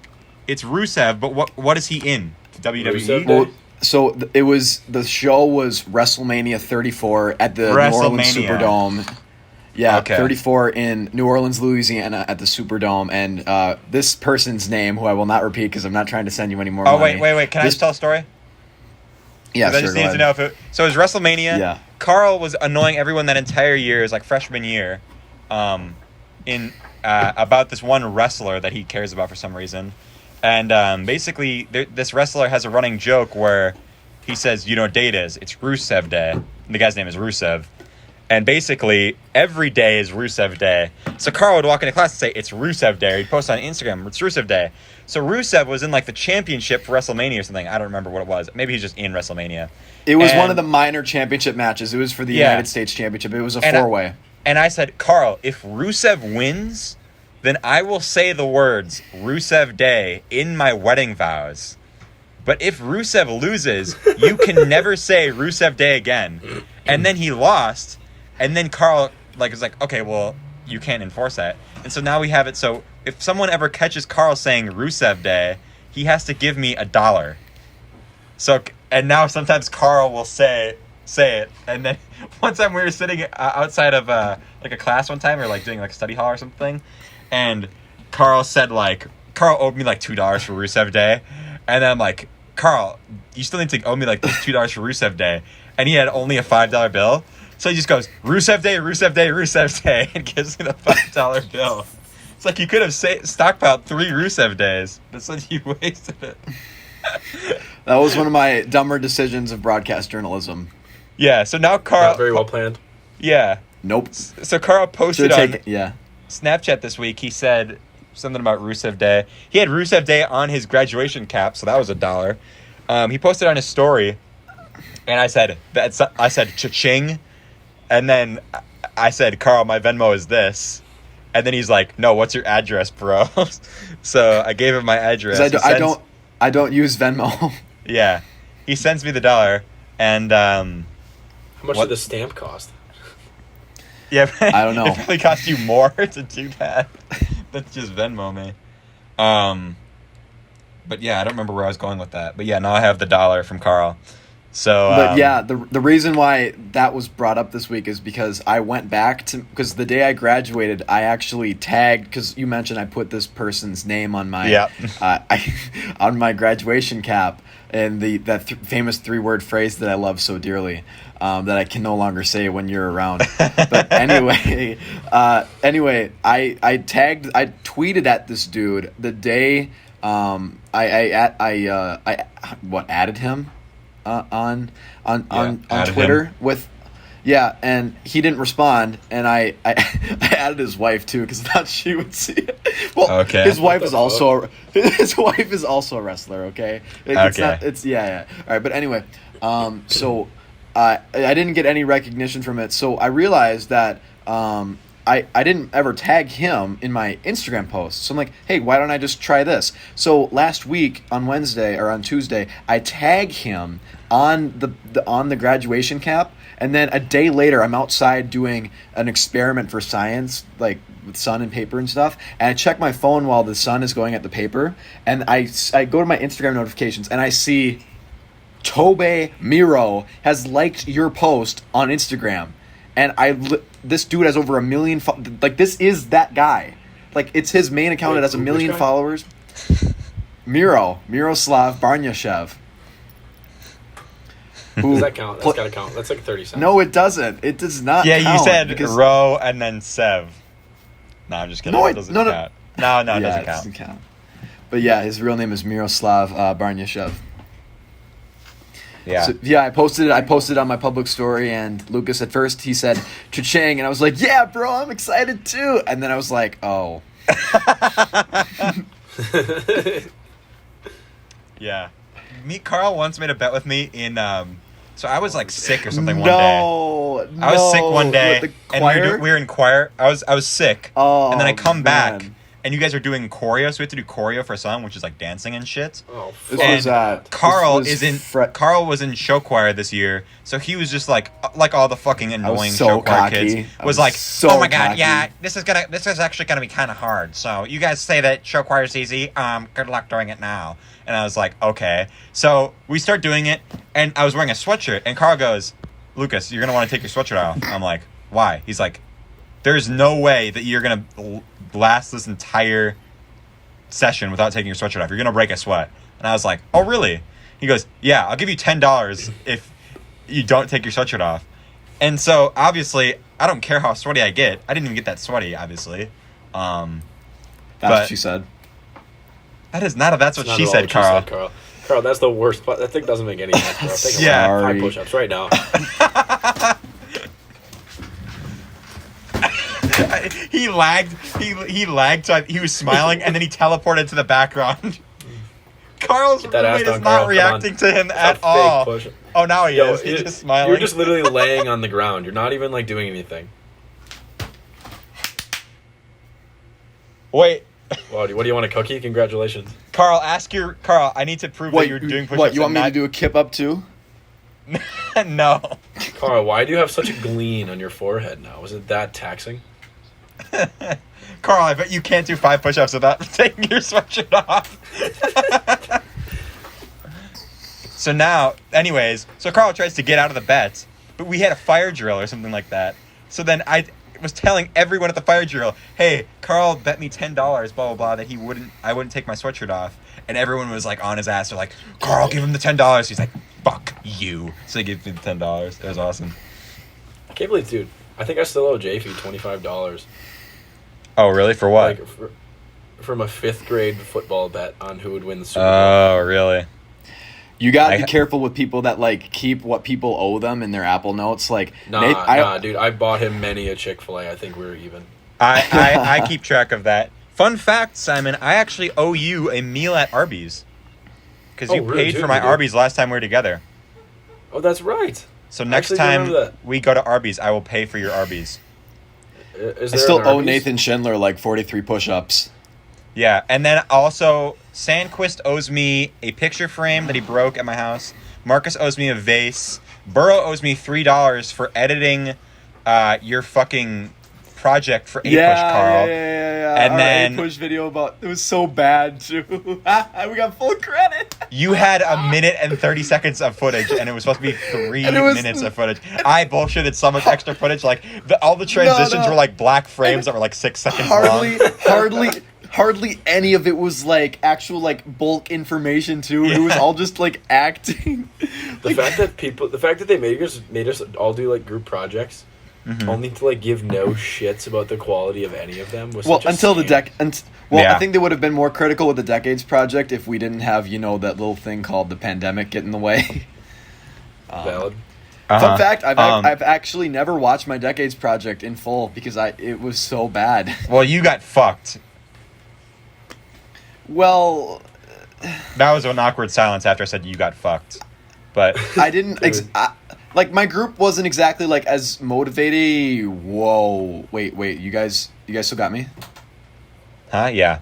It's Rusev, but what is he in? WWE. Rusev? Well, so it was the show was WrestleMania 34 at the New Orleans WrestleMania. Superdome. Yeah, Okay. 34 in New Orleans, Louisiana, at the Superdome, and this person's name, who I will not repeat because I'm not trying to send you any more Oh money. wait! Can I This- just tell a story? Yeah, 'Cause I sure. just Go needed to ahead. know if it. So it was WrestleMania. Yeah. Karl was annoying everyone that entire year, his freshman year, in about this one wrestler that he cares about for some reason, and basically this wrestler has a running joke where he says, "You know what day it is? It's Rusev Day." And the guy's name is Rusev, and basically every day is Rusev Day. So Karl would walk into class and say, "It's Rusev Day." Or he'd post on Instagram, "It's Rusev Day." So Rusev was in the championship for WrestleMania or something. I don't remember what it was. Maybe he's just in WrestleMania. It was one And- of the minor championship matches. It was for the Yeah. United States Championship. It was a And I- four-way. And I said, "Karl, if Rusev wins, then I will say the words Rusev Day in my wedding vows. But if Rusev loses, you can never say Rusev Day again." And then he lost. And then Karl was like, "Okay, well, you can't enforce that." And so now we have it. So if someone ever catches Karl saying Rusev Day, he has to give me $1. So, and now sometimes Karl will say it. And then one time we were sitting outside of a class one time, or doing a study hall or something. And Karl said Karl owed me $2 for Rusev Day. And then I'm like, "Karl, you still need to owe me $2 for Rusev Day." And he had only a $5 bill. So he just goes, "Rusev Day, Rusev Day, Rusev Day," and gives me the $5 bill. It's like you could have stockpiled 3 Rusev Days, but since you wasted it. That was one of my dumber decisions of broadcast journalism. Yeah, so now Karl... Not very well planned. Yeah. Nope. So Karl posted Should've on taken- yeah. Snapchat this week. He said something about Rusev Day. He had Rusev Day on his graduation cap, so that was $1. He posted on his story, and I said, cha-ching. And then I said, Karl, my Venmo is this. And then he's like, no, what's your address, bro? So I gave him my address. I don't use Venmo. Yeah. He sends me the $1, and How much did the stamp cost? yeah, I don't know. It probably cost you more to do that. That's just Venmo me. But yeah, I don't remember where I was going with that. But yeah, now I have the $1 from Karl. So, but yeah, the reason why that was brought up this week is because I went back to, because the day I graduated, I actually tagged, because you mentioned I put this person's name on my on my graduation cap, and famous 3-word phrase that I love so dearly, that I can no longer say when you're around. But anyway, I tweeted at this dude the day I added him on Twitter with, and he didn't respond, and I added his wife too because I thought she would see it. Well, okay. his wife is also a wrestler. Okay, it's yeah. All right, but anyway, so I didn't get any recognition from it, so I realized that I didn't ever tag him in my Instagram post. So I'm like, hey, why don't I just try this? So last week on Wednesday or on Tuesday, I tag him on the graduation cap, and then a day later I'm outside doing an experiment for science, like with sun and paper and stuff, and I check my phone while the sun is going at the paper, and I go to my Instagram notifications, and I see Tobe Miro has liked your post on Instagram. And this dude has over 1 million. Like, this is that guy. Like, it's his main account. It has 1 million followers. Miroslav Barnyashev. Does that count? That's gotta count. That's like 30 cents. No, it doesn't. It does not. Yeah, count you said Ro and then Sev. No, I'm just kidding. No, it doesn't count. No, it doesn't count. But yeah, his real name is Miroslav Barnyashev. Yeah. So, yeah, I posted it on my public story, and Lukas, at first, he said, cha-ching, and I was like, yeah, bro, I'm excited too. And then I was like, oh. Yeah. Karl once made a bet with me in, so I was like sick or something one day. I was sick one day, and we were in choir. I was sick, and then I come back. And you guys are doing choreo, so we have to do choreo for a song, which is like dancing and shit. Oh, fuck. Karl was in show choir this year, so he was just like all the fucking annoying show choir kids was like, oh my god, yeah, this is actually gonna be kind of hard. So you guys say that show choir is easy. Good luck doing it now. And I was like, okay. So we start doing it, and I was wearing a sweatshirt, and Karl goes, Lukas, you're gonna want to take your sweatshirt off. I'm like, why? He's like, there's no way that you're gonna last this entire session without taking your sweatshirt off. You're gonna break a sweat. And I was like, oh really? He goes, yeah, I'll give you $10 if you don't take your sweatshirt off. And so obviously I don't care how sweaty I get. I didn't even get that sweaty, obviously. That's what she said. That's what she said, Karl. Karl, that's the worst. That thing doesn't make any sense, bro. Yeah. 5 push-ups right now. He lagged. He lagged. So he was smiling, and then he teleported to the background. Karl's roommate is not reacting to him at all. Push. Oh, now he is. He's just smiling. You're just literally laying on the ground. You're not even like doing anything. Wait. Well, what do you want, a cookie? Congratulations. Karl, I need to prove that you're doing push-ups. What, you want me to do a kip up too? No. Karl, why do you have such a gleam on your forehead now? Is it that taxing? Karl, I bet you can't do 5 push-ups without taking your sweatshirt off. So now, anyways, Karl tries to get out of the bet, but we had a fire drill or something like that. So then I was telling everyone at the fire drill, hey, Karl bet me $10, blah, blah, blah, that I wouldn't take my sweatshirt off. And everyone was like on his ass. They're like, Karl, give him the $10. He's like, fuck you. So he gave me the $10. It was awesome. I can't believe, dude. I think I still owe JP $25. Oh, really? For what? Like, from a 5th grade football bet on who would win the Super Bowl. Oh, really? You gotta be careful with people that like keep what people owe them in their Apple Notes. Like, nah, dude. I bought him many a Chick-fil-A. I think we were even. I keep track of that. Fun fact, Simon, I actually owe you a meal at Arby's. Because you really, paid dude, for my Arby's last time we were together. Oh, that's right. So next time we go to Arby's, I will pay for your Arby's. I still owe Nathan Schindler like 43 push-ups. Yeah, and then also Sandquist owes me a picture frame that he broke at my house. Marcus owes me a vase. Burrow owes me $3 for editing your fucking project for A-Push, Carl. Yeah. And our then A-Push video it was so bad too. We got full credit. You had a minute and 30 seconds of footage, and it was supposed to be 3 minutes of footage. I bullshitted so much extra footage. Like all the transitions were like black frames that were like 6 seconds long. Hardly any of it was like actual like bulk information too. Yeah. It was all just like acting. The fact that they made us all do like group projects, only to like give no shits about the quality of any of them was until the I think they would have been more critical with the Decades project if we didn't have that little thing called the pandemic get in the way. Valid. Fun fact: I've actually never watched my Decades project in full because it was so bad. Well, you got fucked. Well, that was an awkward silence after I said you got fucked, but I didn't. Like my group wasn't exactly like as motivated. Whoa, wait, you guys still got me? Huh? Yeah.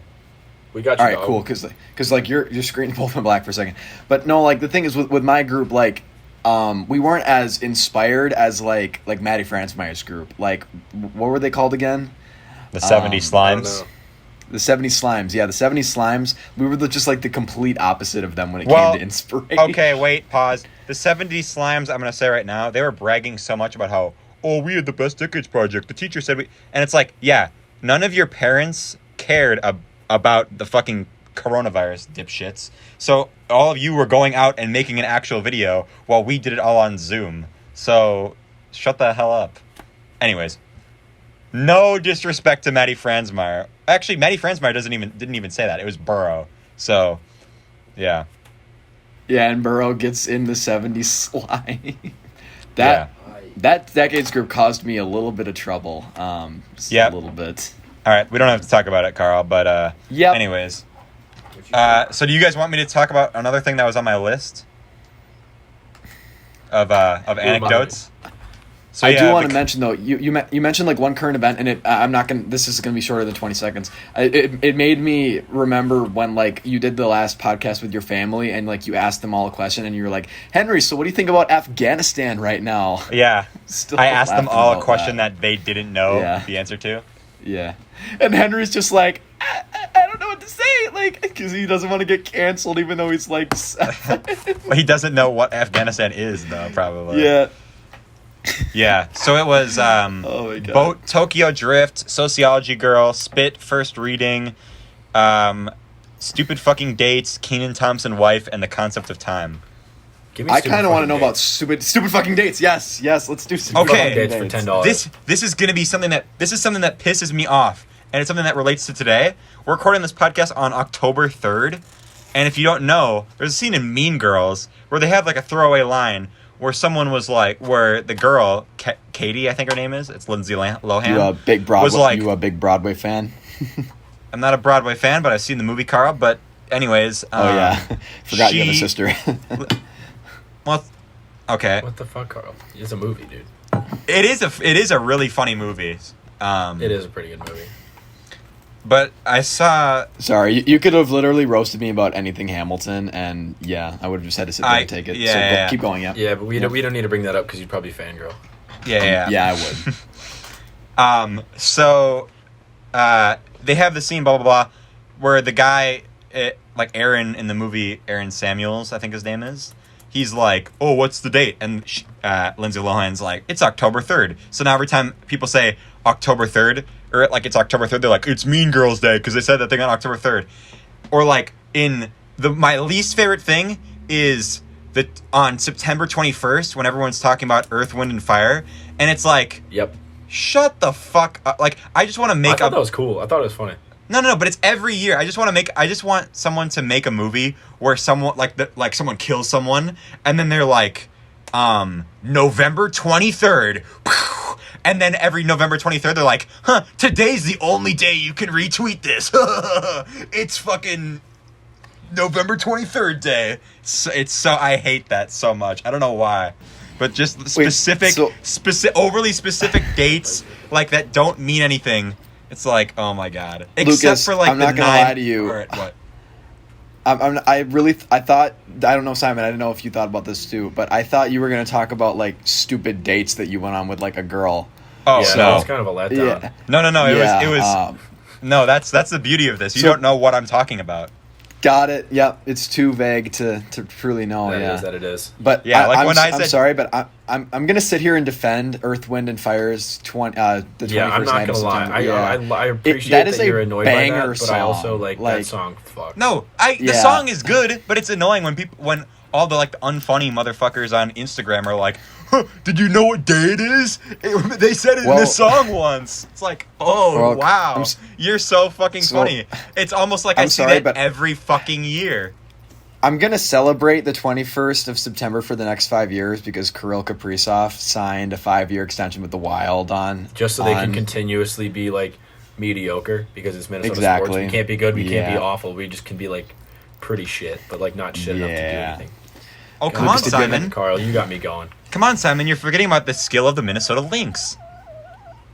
We got you. All right, cool. Because like your screen both went black for a second. But no, like the thing is with my group, like we weren't as inspired as like Maddie Franzmeyer's group. Like what were they called again? The 70 Slimes. The 70 Slimes, yeah, the 70 Slimes. We were just like the complete opposite of them when it came to inspiration. Okay, wait, pause. The 70 Slimes, I'm going to say right now, they were bragging so much about how, we had the best Decades project. The teacher said we... And it's like, yeah, none of your parents cared about the fucking coronavirus, dipshits. So all of you were going out and making an actual video while we did it all on Zoom. So shut the hell up. Anyways. No disrespect to Maddie Franzmeyer. Actually, Maddie Franzmeyer didn't even say that. It was Burrow. So, yeah. Yeah, and Burrow gets in the 70s slime. That Decades group caused me a little bit of trouble. A little bit. All right, we don't have to talk about it, Carl. But anyways, so do you guys want me to talk about another thing that was on my list of anecdotes? So, I do want to mention though, you mentioned like one current event, and this is gonna be shorter than 20 seconds. It made me remember when like you did the last podcast with your family, and like you asked them all a question, and you were like, Henry, so what do you think about Afghanistan right now? Yeah, I asked them all a question that they didn't know the answer to. Yeah, and Henry's just like, I don't know what to say, like, because he doesn't want to get canceled, even though he's like, well, he doesn't know what Afghanistan is though, probably. Yeah. Yeah, so it was Boat, Tokyo Drift, Sociology Girl, Spit, First Reading, Stupid Fucking Dates, Keenan, Thompson, Wife, and The Concept of Time. I kind of want to know about stupid fucking dates. Yes, let's do stupid fucking dates for $10. This is gonna be something that pisses me off, and it's something that relates to today. We're recording this podcast on October 3rd, and if you don't know, there's a scene in Mean Girls where they have like a throwaway line where someone was like, where the girl, Katie, I think her name is, it's Lindsay Lohan. You a big Broadway fan? I'm not a Broadway fan, but I've seen the movie, Carl. But anyways, forgot you have a sister. Well, okay. What the fuck, Carl? It's a movie, dude. It is a really funny movie. It is a pretty good movie. But I saw... Sorry, you could have literally roasted me about anything Hamilton, and I would have just had to sit there and take it. Keep going, yeah. Yeah, but we don't need to bring that up because you'd probably fangirl. Yeah. Yeah, I would. So, they have the scene, blah, blah, blah, where the guy, like Aaron in the movie, Aaron Samuels, I think his name is, he's like, oh, what's the date? And Lindsay Lohan's like, it's October 3rd. So now every time people say October 3rd, or like it's October 3rd, they're like, it's Mean Girls Day because they said that thing on October 3rd. Or like my least favorite thing is that on September 21st when everyone's talking about Earth, Wind, and Fire, and it's like, yep, shut the fuck up. Like, I just want to make I thought that was cool. I thought it was funny. No, but it's every year. I just want someone to make a movie where someone someone kills someone and then they're like, November 23rd. And then every November 23rd they're like, today's the only day you can retweet this. It's fucking November 23rd day. It's so I hate that so much. I don't know why. But just overly specific dates like that don't mean anything. It's like, oh my god. Except Lucas, for like I'm not gonna lie to you. What? I thought, I don't know, Simon, I didn't know if you thought about this too, but I thought you were going to talk about like stupid dates that you went on with like a girl. Oh, yeah, so that was kind of a letdown. Yeah. No. It was. No, that's the beauty of this. You don't know what I'm talking about. Got it. Yep. It's too vague to truly know. That it is. But yeah, I'm sorry, but I'm gonna sit here and defend Earth, Wind, and Fire's the 21st I'm not night of gonna lie. September. I appreciate that you're annoyed by that, but song. I also like that song. Fuck. No, the song is good, but it's annoying when all the like the unfunny motherfuckers on Instagram are like, did you know what day it is? They said it in the song once. It's like, wow, you're so fucking funny. It's almost like I see that every fucking year. I'm going to celebrate the 21st of September for the next 5 years because Kirill Kaprizov signed a 5-year extension with the Wild on. Just so they can continuously be like mediocre because it's Minnesota exactly. sports. We can't be good, we can't be awful. We just can be like pretty shit, but like not shit enough to do anything. Oh, come on, Simon. Karl, you got me going. Come on, Simon. You're forgetting about the skill of the Minnesota Lynx.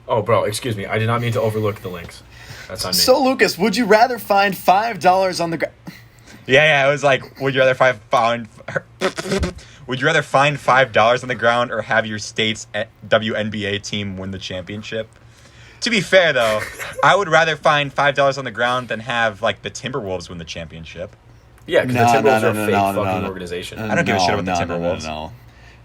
Oh, bro, excuse me. I did not mean to overlook the Lynx. That's on me. So, Lucas, would you rather find $5 on the ground? Yeah, it was like, would you rather find $5 on the ground or have your state's WNBA team win the championship? To be fair, though, I would rather find $5 on the ground than have like the Timberwolves win the championship. Yeah, because the Timberwolves are a fake fucking organization. I don't give a shit about the Timberwolves. No.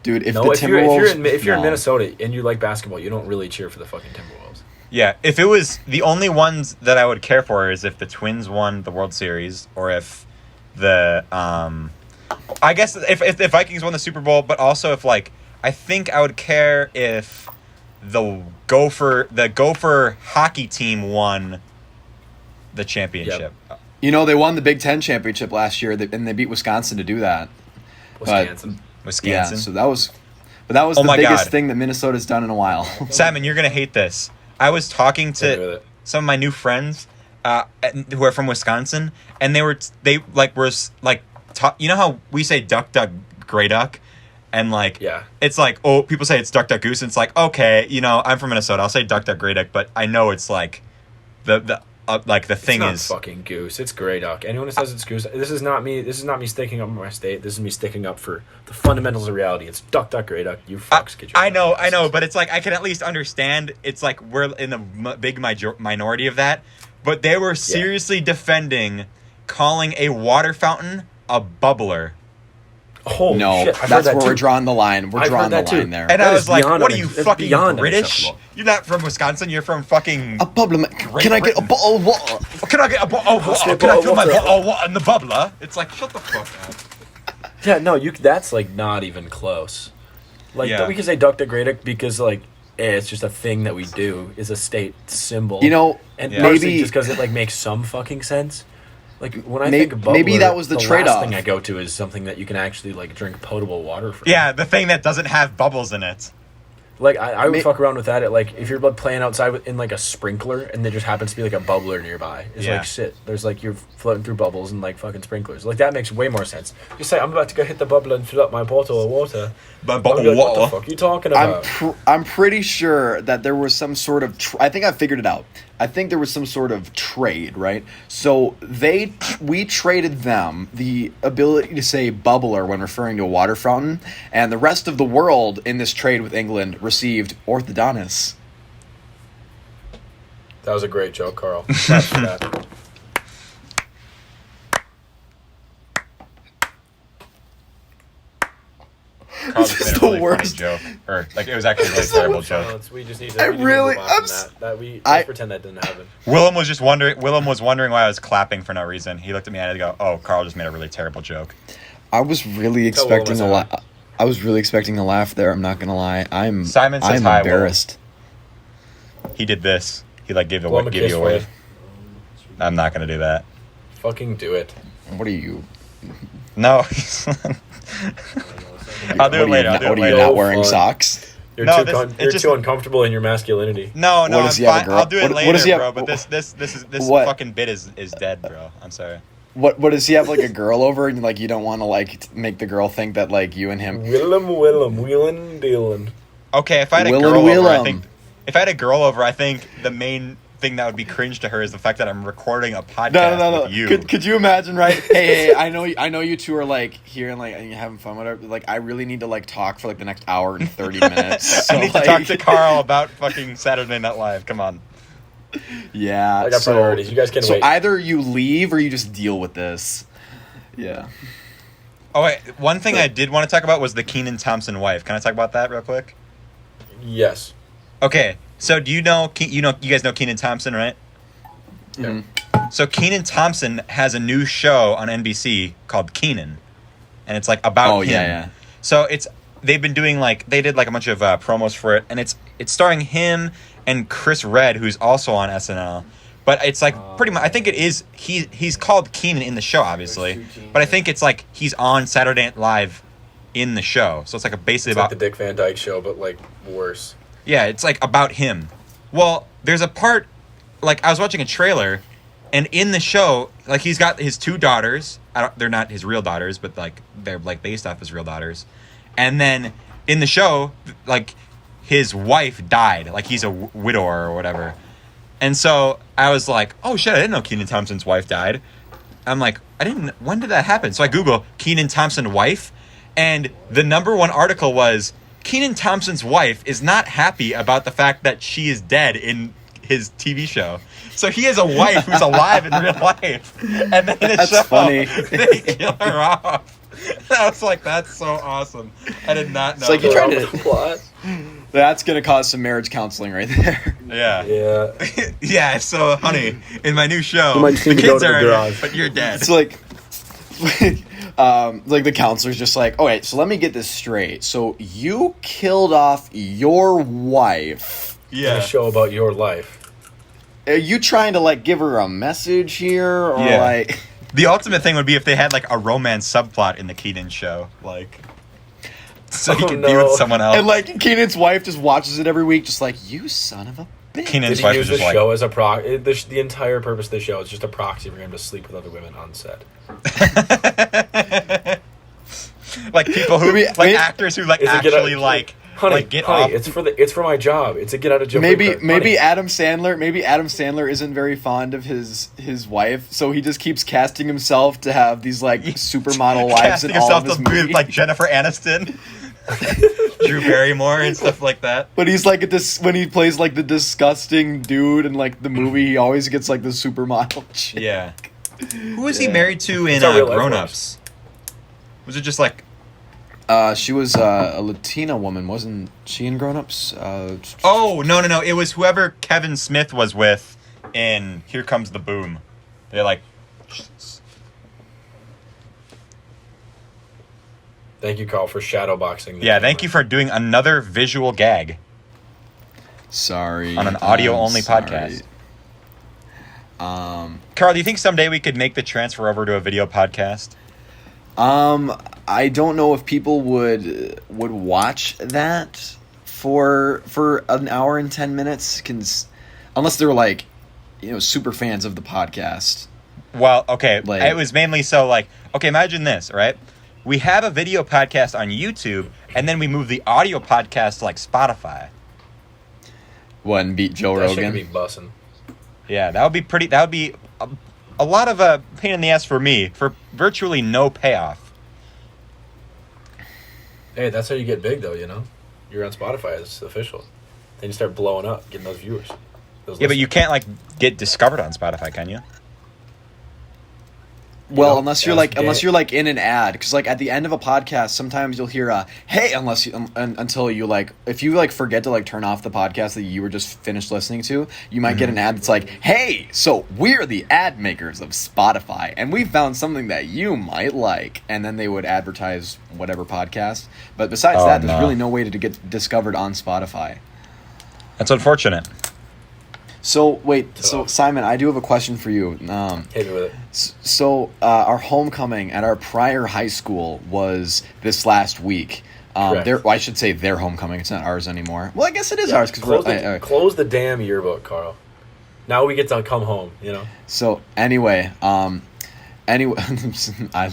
Dude, if you're in Minnesota and you like basketball, you don't really cheer for the fucking Timberwolves. Yeah, if it was the only ones that I would care for is if the Twins won the World Series or if the I guess if Vikings won the Super Bowl, but also if like I think I would care if the Gopher hockey team won the championship. Yep. You know, they won the Big Ten championship last year, and they beat Wisconsin to do that. Wisconsin. Yeah, so that was the biggest thing that Minnesota's done in a while. Simon, you're gonna hate this. I was talking to some of my new friends who are from Wisconsin, and you know how we say duck, duck, gray duck? And like, it's like, people say it's duck, duck, goose. And it's like, okay, you know, I'm from Minnesota. I'll say duck, duck, gray duck, but I know it's like the thing is fucking goose. It's gray duck. Anyone who says it's goose, this is not me. This is not me sticking up for my state. This is me sticking up for the fundamentals of reality. It's duck, duck, gray duck. You fucks get your. I know, but it's like I can at least understand. It's like we're in the big minority of that, but they were seriously defending calling a water fountain a bubbler. Holy shit. That's where we're drawing the line. We're drawing the line there. And I was like, what are you, fucking British? You're not from Wisconsin. You're from fucking... A bubbler. Can I get a bottle of water? Can I get a bottle of water? Can I fill my bottle of water in the bubbler? It's like, shut the fuck up. Yeah, no, that's like not even close. Like, we can say duck to great because like, it's just a thing that we do. Is a state symbol. You know, and maybe just because it like makes some fucking sense. Like when I think of bubbler, maybe that was the trade-off. Last thing I go to is something that you can actually like drink potable water from. Yeah, the thing that doesn't have bubbles in it. Like I would fuck around with that. Like if you're like playing outside in like a sprinkler and there just happens to be like a bubbler nearby, it's like shit. There's like you're floating through bubbles and like fucking sprinklers. Like that makes way more sense. Just say I'm about to go hit the bubbler and fill up my bottle of water. My bottle of water. What the fuck are you talking about? I'm pretty sure that there was some sort of. I think I figured it out. I think there was some sort of trade, right? So we traded them the ability to say bubbler when referring to a water fountain, and the rest of the world in this trade with England received orthodontist. That was a great joke, Karl. That's that. This is the worst joke, or like it was actually a really terrible joke. We just need to. Let's pretend that didn't happen. Willem was wondering why I was clapping for no reason. He looked at me and I go, "Oh, Karl just made a really terrible joke." I was really expecting a laugh. I was really expecting a laugh there. I'm not gonna lie. Simon says hi, embarrassed. He did this. He like gave you away. I'm not gonna do that. Fucking do it. What are you? No. I'll do it later. What are you not wearing socks? You're No, you're too uncomfortable in your masculinity. No, What, I'm does he have a fine. girl- I'll do it what- later, what does he have- bro. But this what? fucking bit is dead, bro. I'm sorry. What does he have like a girl over and like you don't want to like make the girl think that like you and him? Willem, dealing. Okay, if I had a Willem, girl over, I Willem. think if I had a girl over, I think the main thing that would be cringe to her is the fact that I'm recording a podcast No. with you. Could you imagine, right? Hey, I know you two are like here and like and you're having fun, whatever. But, like, I really need to like talk for like the next hour and 30 minutes. So, I need to talk to Carl about fucking Saturday Night Live. Come on. Yeah, I got priorities. You guys can wait. So either you leave or you just deal with this. Yeah. Oh wait, one thing I did want to talk about was the Keenan Thompson wife. Can I talk about that real quick? Yes. Okay, so do you know you guys know Keenan Thompson, right? Yeah. So Keenan Thompson has a new show on NBC called Keenan, and it's like about him. Yeah. So they've been doing they did like a bunch of promos for it, and it's starring him and Chris Redd, who's also on SNL. But it's like pretty much, I think it is, he's called Keenan in the show, obviously. But I think it's like he's on Saturday Night Live in the show. So it's like basically It's about... like the Dick Van Dyke Show, but like worse. Yeah, it's like about him. Well, there's a part, like I was watching a trailer, and in the show, like he's got his two daughters. They're not his real daughters, but like they're like based off his real daughters. And then in the show, like his wife died. Like he's a widower or whatever. And so I was like, oh shit, I didn't know Keenan Thompson's wife died. I'm like, when did that happen? So I Google Keenan Thompson wife, and the number one article was Keenan Thompson's wife is not happy about the fact that she is dead in his TV show. So he has a wife who's alive in real life. And then in the That's show, funny. they kill her off. I was like, that's so awesome. I did not know. It's like you're trying to... Plot. That's going to cause some marriage counseling right there. Yeah. Yeah. Yeah, so honey, in my new show, You might just need the to go kids to the are in it, garage. but you're dead. It's like the counselor's just like, all right, so let me get this straight. So you killed off your wife. Yeah. A show about your life. Are you trying to like give her a message here, or Yeah. like? The ultimate thing would be if they had like a romance subplot in the Keenan show, like, so he Oh, could be with no. someone else. And like Keenan's wife just watches it every week, just like, you son of a bitch. Keenan's Did he wife use was the just show as a the entire purpose of the show is just a proxy for him to sleep with other women on set. like people who, Maybe- like maybe- actors who like Is it get actually out- like, Honey, like get honey, off. it's for my job. It's a get out of jail. Maybe free card. Honey. Adam Sandler isn't very fond of his wife, so he just keeps casting himself to have these like supermodel wives casting in all of himself his to be movies. like Jennifer Aniston, Drew Barrymore, and stuff like that. But he's like when he plays like the disgusting dude in like the movie, he always gets like the supermodel chick. Yeah. Who was he Yeah. married to in It's our real life Grown Ups? Was it just like? She was a Latina woman, wasn't she in Grown Ups? Oh no! It was whoever Kevin Smith was with in Here Comes the Boom. They're like. Thank you, Carl, for shadowboxing. Yeah, thank you for doing another visual gag Sorry. on an audio-only podcast. Carl, do you think someday we could make the transfer over to a video podcast? I don't know if people would watch that for an hour and 10 minutes, unless they're like, super fans of the podcast. Well, okay, Like- it was mainly so like, okay, imagine this, right? We have a video podcast on YouTube, and then we move the audio podcast to like Spotify. What, and beat Joe That shit Rogan? could be bussing. Yeah, that would be pretty. That would be a lot of a pain in the ass for me for virtually no payoff. Hey, that's how you get big, though. You're on Spotify. It's official. Then you start blowing up, getting those viewers. Yeah, but you can't like get discovered on Spotify, can you? Well, know, unless you're like in an ad, because like at the end of a podcast, sometimes you'll hear a "Hey," until you like, if you like forget to like turn off the podcast that you were just finished listening to, you might get an ad that's like, "Hey, so we're the ad makers of Spotify, and we found something that you might like," and then they would advertise whatever podcast. But besides Oh, that, there's no. really no way to get discovered on Spotify. That's unfortunate. So wait, so Simon, I do have a question for you. Hit me with it. So our homecoming at our prior high school was this last week. I should say their homecoming. It's not ours anymore. Well, I guess it is ours because close the damn yearbook, Carl. Now we get to come home. You know. So anyway, I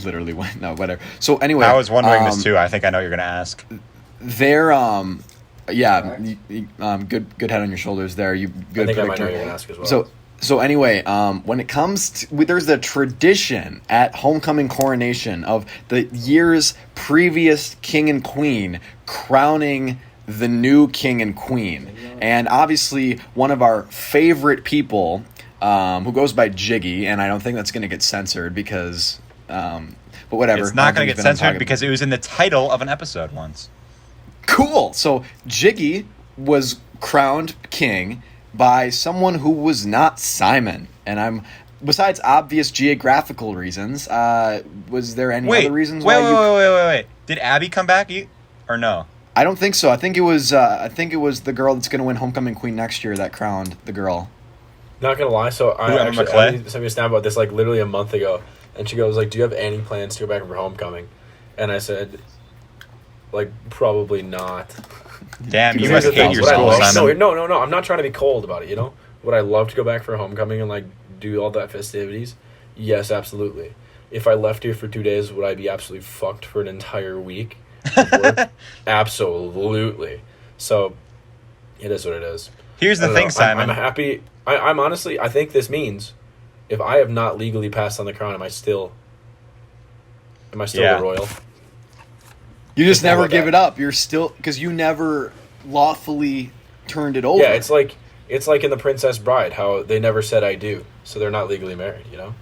literally went no whatever. So anyway, I was wondering this too. I think I know what you're gonna ask. They're good head on your shoulders there. You good. I think I might know what you're gonna ask as well. So anyway, when it comes to there's a tradition at homecoming coronation of the year's previous king and queen crowning the new king and queen, and obviously one of our favorite people who goes by Jiggy, and I don't think that's going to get censored because, but whatever. It's not going to get censored because it was in the title of an episode once. Cool. So Jiggy was crowned king by someone who was not Simon, and besides obvious geographical reasons, was there any other reasons why Wait. Did Abby come back or no? I don't think so. I think it was the girl that's going to win homecoming queen next year that crowned the girl. Not gonna lie, so I sent me a snap about this like literally a month ago, and she goes like, "Do you have any plans to go back for homecoming?" And I said, like, probably not. Damn, you must hate your school, Simon. No. I'm not trying to be cold about it. You know, would I love to go back for homecoming and like do all that festivities? Yes, absolutely. If I left here for 2 days, would I be absolutely fucked for an entire week of work? Absolutely. So, it is what it is. Here's the thing, Simon. I'm happy. I'm honestly, I think this means if I have not legally passed on the crown, am I still the royal? You just never give it up. You're still, because you never lawfully turned it over. Yeah, it's like in The Princess Bride, how they never said I do, so they're not legally married, you know?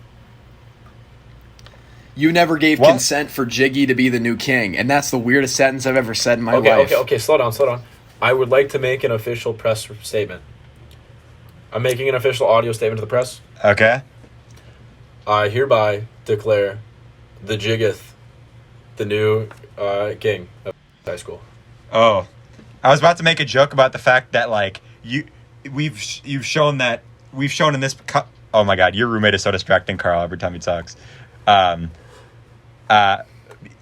You never gave consent for Jiggy to be the new king, and that's the weirdest sentence I've ever said in my life. Okay, slow down. I would like to make an official press statement. I'm making an official audio statement to the press. Okay. I hereby declare the Jiggeth the new king of high school. Oh, I was about to make a joke about the fact that like we've shown in this. Oh my God, your roommate is so distracting, Carl. Every time he talks,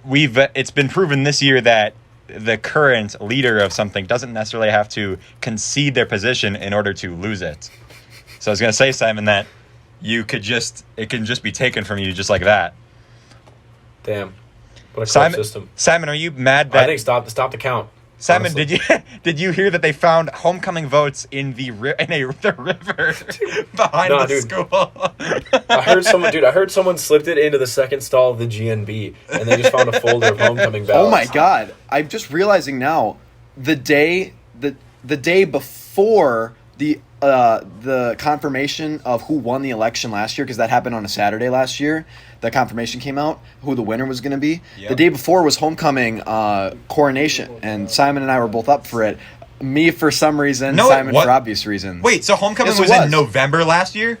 it's been proven this year that the current leader of something doesn't necessarily have to concede their position in order to lose it. So I was going to say, Simon, that it can just be taken from you just like that. Damn. What a cool system. Simon, are you mad that... I think stop the count. Simon, honestly. did you hear that they found homecoming votes in the river behind the school? I heard someone slipped it into the second stall of the GNB, and they just found a folder of homecoming ballots. Oh my God! I'm just realizing now, the day before the confirmation of who won the election last year, because that happened on a Saturday last year. The confirmation came out, who the winner was going to be. Yep. The day before was homecoming coronation, and Simon and I were both up for it. Me for some reason, Simon for obvious reasons. Wait, so homecoming was in November last year?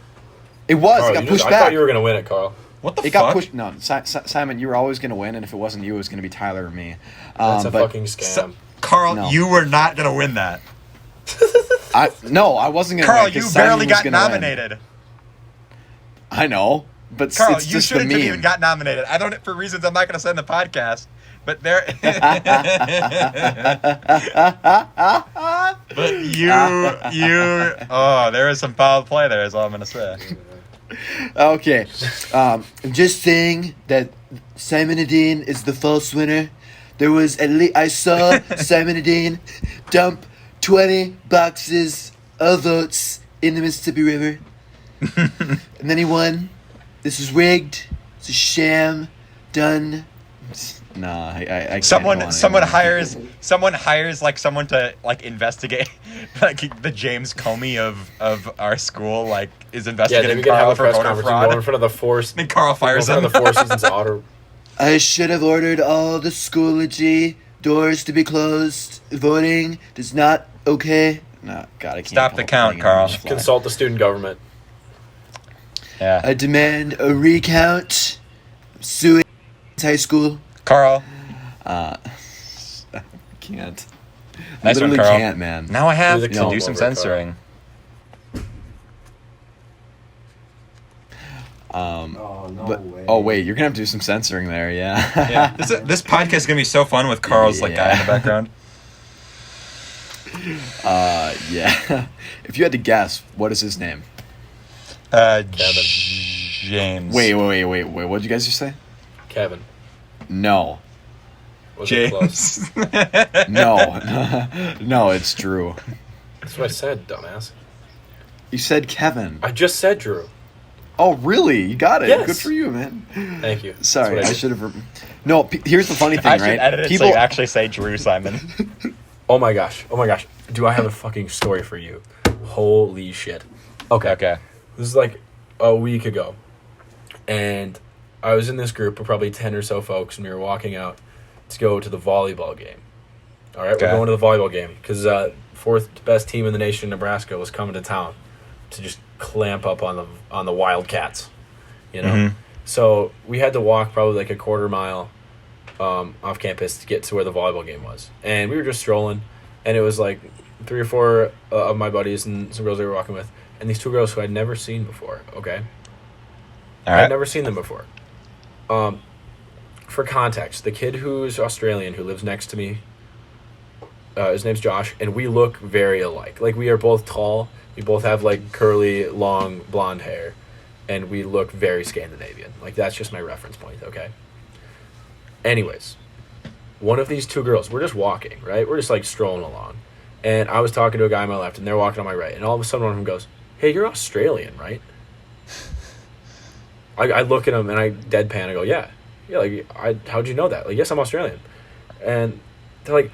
It was. Carl, it got pushed back. I thought you were going to win it, Carl. What the fuck? It got pushed. No, Simon, you were always going to win, and if it wasn't you, it was going to be Tyler or me. That's a fucking scam. Carl, you were not going to win that. I wasn't going to win. Carl, you barely got nominated. I know. But Carl, it's you just shouldn't have even got nominated. I don't, for reasons I'm not going to say in the podcast, but there. There is some foul play there. Is all I'm going to say. Okay, I'm just saying that Simon and Dean is the false winner. There was I saw Simon and Dean dump 20 boxes of votes in the Mississippi River, and then he won. This is rigged. It's a sham. Done. No, I someone hires like someone to like investigate like the James Comey of our school like is investigating Carl for voter fraud. In front of the force. Then Carl fires him. In front of the Four Seasons Auto. I should have ordered all the Schoology doors to be closed. Voting is not okay. No, God, I can't. Stop the count, Carl. Consult the student government. Yeah. I demand a recount. I'm suing high school. Carl. I can't. Nice I literally one, Carl. Can't, man. Now I have to do some censoring. Way. Oh wait, you're gonna have to do some censoring there. Yeah. Yeah. This podcast is gonna be so fun with Carl's like guy in the background. Yeah. If you had to guess, what is his name? James. Wait. What did you guys just say? Kevin. No. Was it close? James. No, it's Drew. That's what I said, dumbass. You said Kevin. I just said Drew. Oh, really? You got it. Yes. Good for you, man. Thank you. Sorry, I should have. No, here's the funny thing, I right? should edit it so you actually say Drew Simon. Oh my gosh. Do I have a fucking story for you? Holy shit. Okay. This is like a week ago. And I was in this group of probably 10 or so folks, and we were walking out to go to the volleyball game. All right, Okay. we're going to the volleyball game because fourth best team in the nation, Nebraska, was coming to town to just clamp up on the Wildcats, you know. Mm-hmm. So we had to walk probably like a quarter mile off campus to get to where the volleyball game was, and we were just strolling, and it was like 3 or 4 of my buddies and some girls they were walking with, and these 2 girls who I'd never seen before. Okay, All right. I'd never seen them before. For context, the kid who's Australian who lives next to me, his name's Josh, and we look very alike. Like, we are both tall. We both have, like, curly, long, blonde hair. And we look very Scandinavian. Like, that's just my reference point, okay? Anyways, one of these 2 girls, we're just walking, right? We're just, like, strolling along. And I was talking to a guy on my left, and they're walking on my right. And all of a sudden, one of them goes, "Hey, you're Australian, right?" I look at him, and I deadpan. I go, yeah, like, how'd you know that? Like, yes, I'm Australian. And they're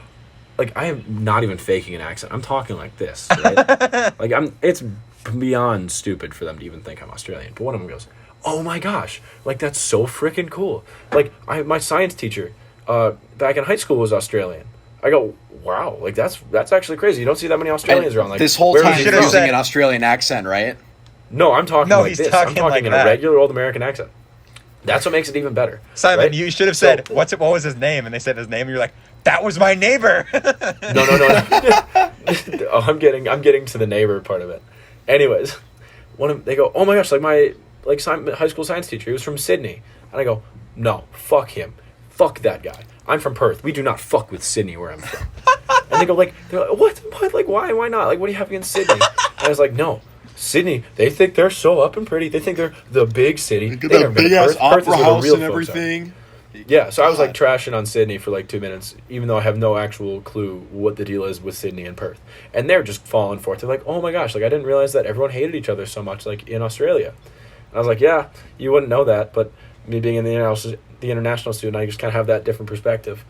like, I am not even faking an accent. I'm talking like this, right? Like, it's beyond stupid for them to even think I'm Australian. But one of them goes, "Oh my gosh, like, that's so freaking cool. Like, my science teacher back in high school was Australian." I go, "Wow, like, that's actually crazy. You don't see that many Australians around." Like, this whole where time was he you're should've from? using said- an Australian accent, right? No, I'm talking No, like he's this. talking I'm talking like in that. a regular old American accent. That's what makes it even better. Simon, right? you should have said, what was his name? And they said his name, and you're like, that was my neighbor. No. Oh, I'm getting to the neighbor part of it. Anyways, they go, "Oh my gosh, like my high school science teacher, he was from Sydney." And I go, "No, fuck him. Fuck that guy. I'm from Perth. We do not fuck with Sydney where I'm from." And they're like, what? Like, why not? Like, what do you have against Sydney? And I was like, "No. Sydney, they think they're so up and pretty. They think they're the big city. Look at They that never been big to ass Perth. Perth is opera where the house real and folks are." everything. Yeah, so I was like trashing on Sydney for like 2 minutes, even though I have no actual clue what the deal is with Sydney and Perth. And they're just falling for it. They're like, "Oh my gosh, like, I didn't realize that everyone hated each other so much, like, in Australia." And I was like, "Yeah, you wouldn't know that, but me being in the international student, I just kind of have that different perspective."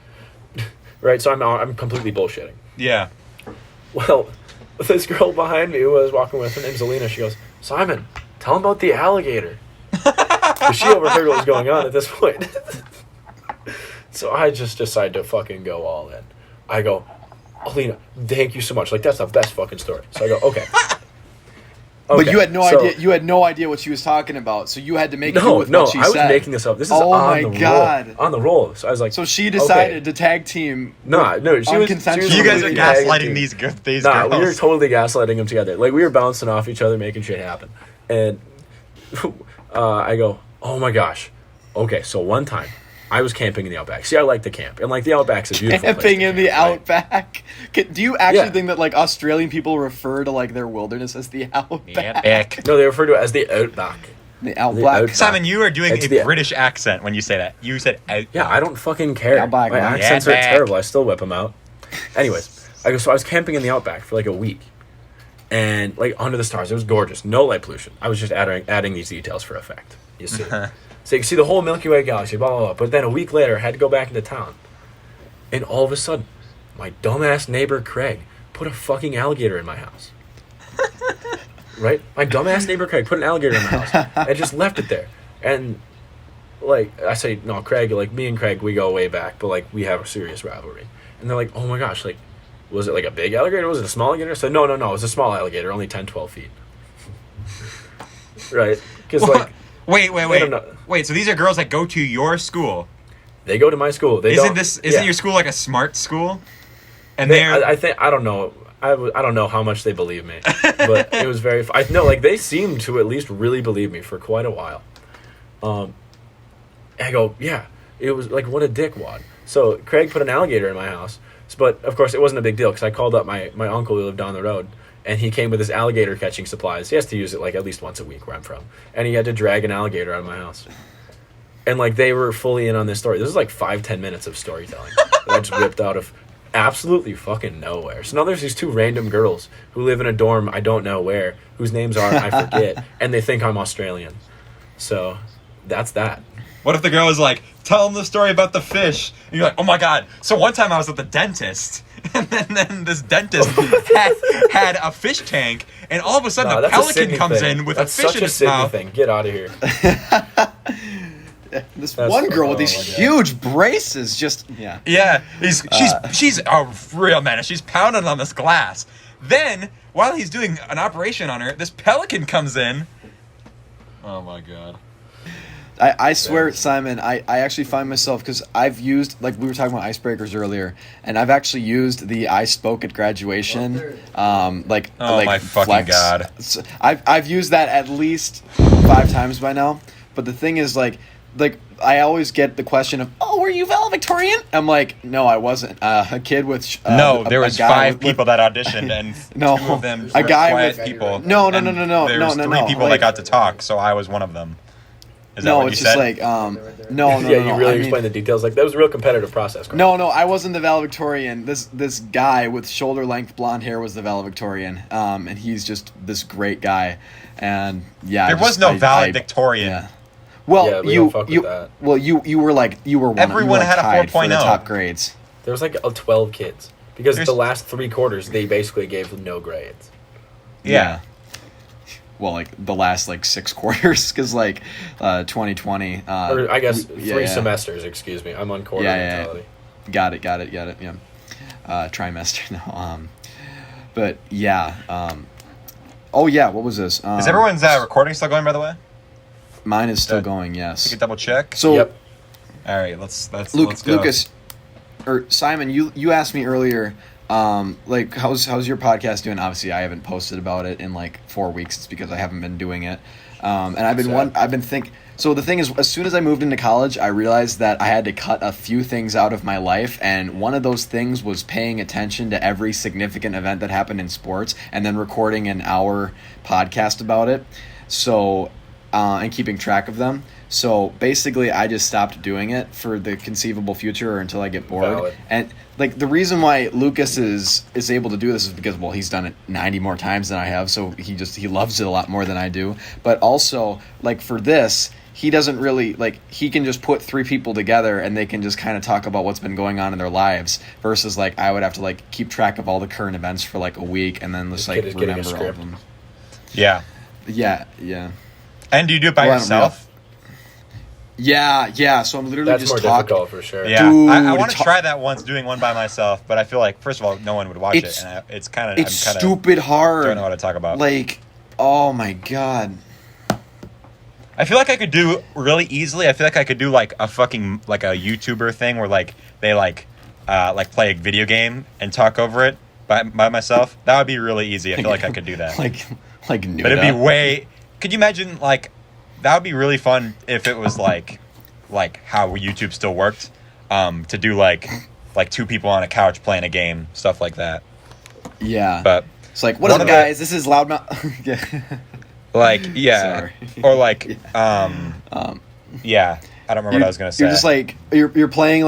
Right? So I'm completely bullshitting. Yeah. Well, this girl behind me who I was walking with, her name's Alina, she goes, "Simon, tell him about the alligator." Because she overheard what was going on at this point. So I just decided to fucking go all in. I go, "Alina, thank you so much. Like, that's the best fucking story." So I go, okay. But you had no idea. You had no idea what she was talking about, so you had to make do with what she I was said. making this up. This is Oh on my the God. roll. On the roll. So I was like, So she decided to tag team. No, she was. unconsensually. You guys are completely tagging gaslighting team. these Nah, girls. we were totally gaslighting them together. Like, we were bouncing off each other, making shit happen. And I go, "Oh my gosh." Okay, so one time, I was camping in the Outback. See, I like to camp. And, like, the Outback's a beautiful place Camping to in the camp, right? outback. Do you actually Yeah. think that, like, Australian people refer to, like, their wilderness as the outback? Eck. No, they refer to it as the Outback. The outback. Outback. Simon, you are doing It's a the- British accent when you say that. You said out. Yeah, I don't fucking care. Outback, My man. accents are Outback. terrible. I still whip them out. Anyways, so I was camping in the Outback for like a week. And, like, under the stars. It was gorgeous. No light pollution. I was just adding these details for effect. You see. So you can see the whole Milky Way galaxy, blah, blah, blah. But then a week later, I had to go back into town. And all of a sudden, my dumbass neighbor, Craig, put a fucking alligator in my house. Right? My dumbass neighbor, Craig, put an alligator in my house. And just left it there. And, like, I say, "No, Craig, like, me and Craig, we go way back. But, like, we have a serious rivalry." And they're like, "Oh my gosh, like, was it like a big alligator? Was it a small alligator?" I said, no, it was a small alligator, only 10, 12 feet. Right? Because, like, Wait. don't know. Wait, so these are girls that go to your school. they go to my school. Isn't your school like a smart school? And I think, I don't know. I don't know how much they believe me. But it was very... I know, like, they seemed to at least really believe me for quite a while. I go, yeah, it was like, what a dickwad. So Craig put an alligator in my house, but of course it wasn't a big deal because I called up my uncle who lived down the road, and he came with his alligator catching supplies. He has to use it like at least once a week where I'm from, and he had to drag an alligator out of my house. And like they were fully in on this story. This is like 5-10 minutes of storytelling that I just ripped out of absolutely fucking nowhere. So now there's these two random girls who live in a dorm I don't know where, whose names are I forget, and they think I'm Australian. So that's that. What if the girl was like, tell them the story about the fish? And you're like, oh my god. So one time I was at the dentist, and then this dentist had a fish tank, and all of a sudden a pelican comes in with a fish in his mouth. Thing. Get out of here. This one girl with these huge braces, just Yeah, she's a real menace. She's pounding on this glass. Then, while he's doing an operation on her, this pelican comes in. Oh my god. I swear, Simon, I actually find myself, because I've used, like we were talking about icebreakers earlier, and I've actually used the I spoke at graduation, like my fucking god. So I've used that at least 5 times by now, but the thing is, like I always get the question of, oh, were you valedictorian? I'm like, no, I wasn't. A kid with there was 5 people that auditioned, and no, 2 of them a were guy quiet with people. No. There was 3 people that got to talk, so I was one of them. Is that what you said? Like, no. Yeah, you really explained the details. Like, that was a real competitive process. No, I wasn't the valedictorian. This guy with shoulder-length blonde hair was the valedictorian, and he's just this great guy. And yeah, there was no valedictorian. Yeah. Well, you were like one. Everyone had a 4.0 for the top grades. There was like 12 kids because the last 3 quarters they basically gave no grades. Yeah. Well, like the last 6 quarters, because 2020. Or I guess 3 semesters. Excuse me, I'm on quarter mentality. Got it. Yeah. Trimester. No. But yeah. Oh yeah. What was this? Is everyone's recording still going? By the way. Mine is still going. Yes. We can double check. So. Yep. All right. Let's go. Lucas, or Simon, you asked me earlier. How's your podcast doing? Obviously, I haven't posted about it in 4 weeks. It's because I haven't been doing it, and I've been thinking. So the thing is, as soon as I moved into college, I realized that I had to cut a few things out of my life, and one of those things was paying attention to every significant event that happened in sports, and then recording an hour podcast about it. So, and keeping track of them. So basically, I just stopped doing it for the conceivable future or until I get bored. Valid. And the reason why Lucas is able to do this is because, well, he's done it 90 more times than I have, so he loves it a lot more than I do. But also, for this, he doesn't really he can just put 3 people together and they can just kind of talk about what's been going on in their lives versus I would have to keep track of all the current events for a week and then just remember all of them. Yeah. Yeah. And do you do it by yourself? Yeah. So I'm literally That's just more difficult for sure. Yeah, Dude, I want to try that once, doing one by myself. But I feel like, first of all, no one would watch it, and it's kind of stupid hard. Don't know what to talk about. Oh my god. I feel like I could do really easily. I feel like I could do a fucking a YouTuber thing where they play a video game and talk over it by myself. That would be really easy. I feel like I could do that. But it'd be way. Could you imagine that would be really fun if it was like how YouTube still worked, to do 2 people on a couch playing a game, stuff like that. Yeah. But it's what up, guys? This is Loudmouth. Yeah. Yeah. Sorry. Or yeah. I don't remember what I was gonna say. You're just you're playing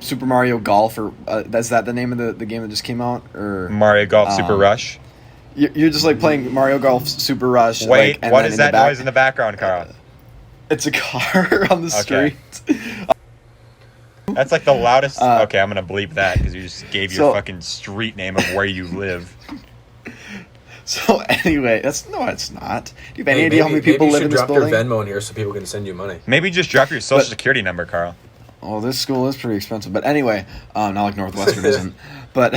Super Mario Golf, or is that the name of the game that just came out, or Mario Golf Super Rush? You're just playing Mario Golf Super Rush. Wait, what is that noise in the background, Carl? It's a car on the street. That's the loudest. Okay, I'm gonna bleep that because you just gave your fucking street name of where you live. So anyway, it's not. Do you have any idea how many people live in this building? Maybe you should drop your Venmo in here so people can send you money. Maybe just drop your social security number, Carl. Oh, this school is pretty expensive. But anyway, not like Northwestern isn't. But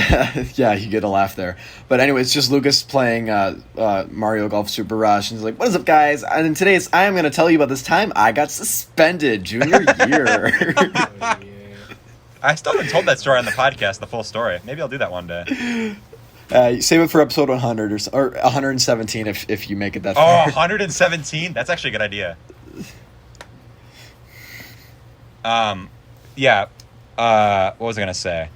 yeah, you get a laugh there. But anyway, it's just Lucas playing Mario Golf Super Rush. And he's like, what is up, guys? And today I am going to tell you about this time I got suspended junior year. I still haven't told that story on the podcast, the full story. Maybe I'll do that one day. Save it for episode 100 or 117 if you make it that far. far. 117? That's actually a good idea. Yeah. What was I gonna say?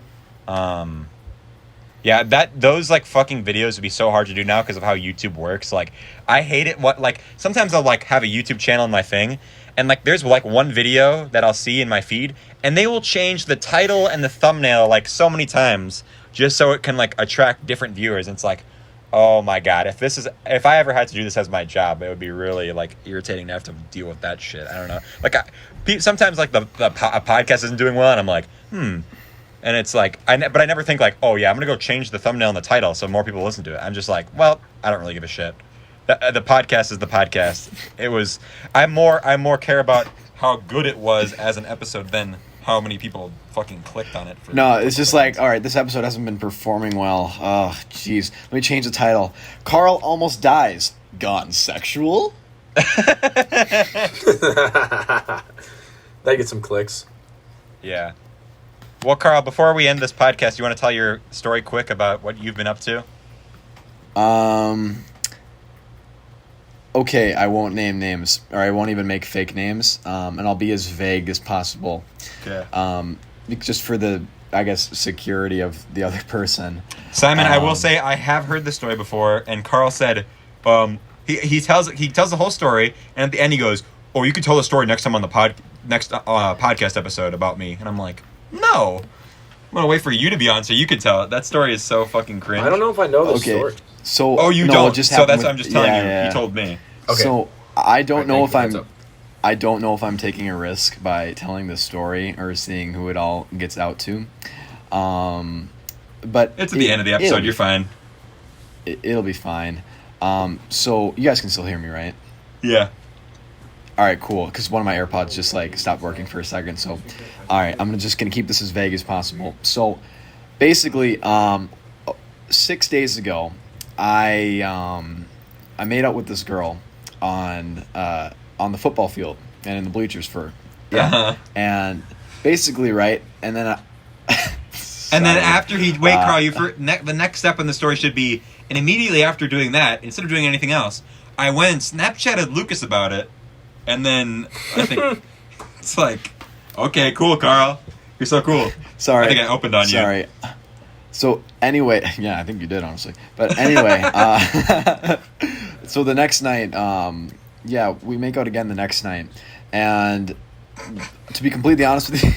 Yeah, those like fucking videos would be so hard to do now because of how YouTube works. Like, I hate it. Sometimes I'll like have a YouTube channel in my thing, and like there's like one video that I'll see in my feed, and they will change the title and the thumbnail like so many times just so it can like attract different viewers. And it's like, oh my god, if I ever had to do this as my job, it would be really like irritating to have to deal with that shit. I don't know. Like, sometimes like a podcast isn't doing well, and I'm like, and it's like, but I never think like, oh yeah, I'm gonna go change the thumbnail and the title so more people listen to it. I'm just like, well, I don't really give a shit. The podcast is the podcast. I more care about how good it was as an episode than how many people fucking clicked on it. No, it's just like, all right, this episode hasn't been performing well. Oh, jeez. Let me change the title. Karl almost dies. Gone sexual? That gets some clicks. Yeah. Well, Karl, before we end this podcast, you want to tell your story quick about what you've been up to? Okay, I won't name names, or I won't even make fake names, and I'll be as vague as possible. Okay. Just for the, I guess, security of the other person. Simon, I will say I have heard this story before, and Karl said, he tells the whole story, and at the end he goes, "Oh, you could tell the story next time on the podcast episode about me," and I'm like, no, I'm gonna wait for you to be on so you can tell it. That story is so fucking cringe. I don't know if I know the story. So you don't. So that's what I'm just telling you. Yeah. You told me. Okay. So I don't know if I'm taking a risk by telling this story or seeing who it all gets out to. But it's at the end of the episode. You're fine. It'll be fine. So you guys can still hear me, right? Yeah. All right, cool. Because one of my AirPods just like stopped working for a second. So, all right, I'm just gonna keep this as vague as possible. So, basically, 6 days ago, I made out with this girl on the football field and in the bleachers and basically, right, and then and then after Karl, the next step in the story should be, and immediately after doing that, instead of doing anything else, I went and Snapchatted Lukas about it. And then I think it's like, okay, cool, Karl. You're so cool. Sorry. I think I opened on you. Sorry. So anyway, yeah, I think you did, honestly. But anyway, so the next night, we make out again the next night. And to be completely honest with you,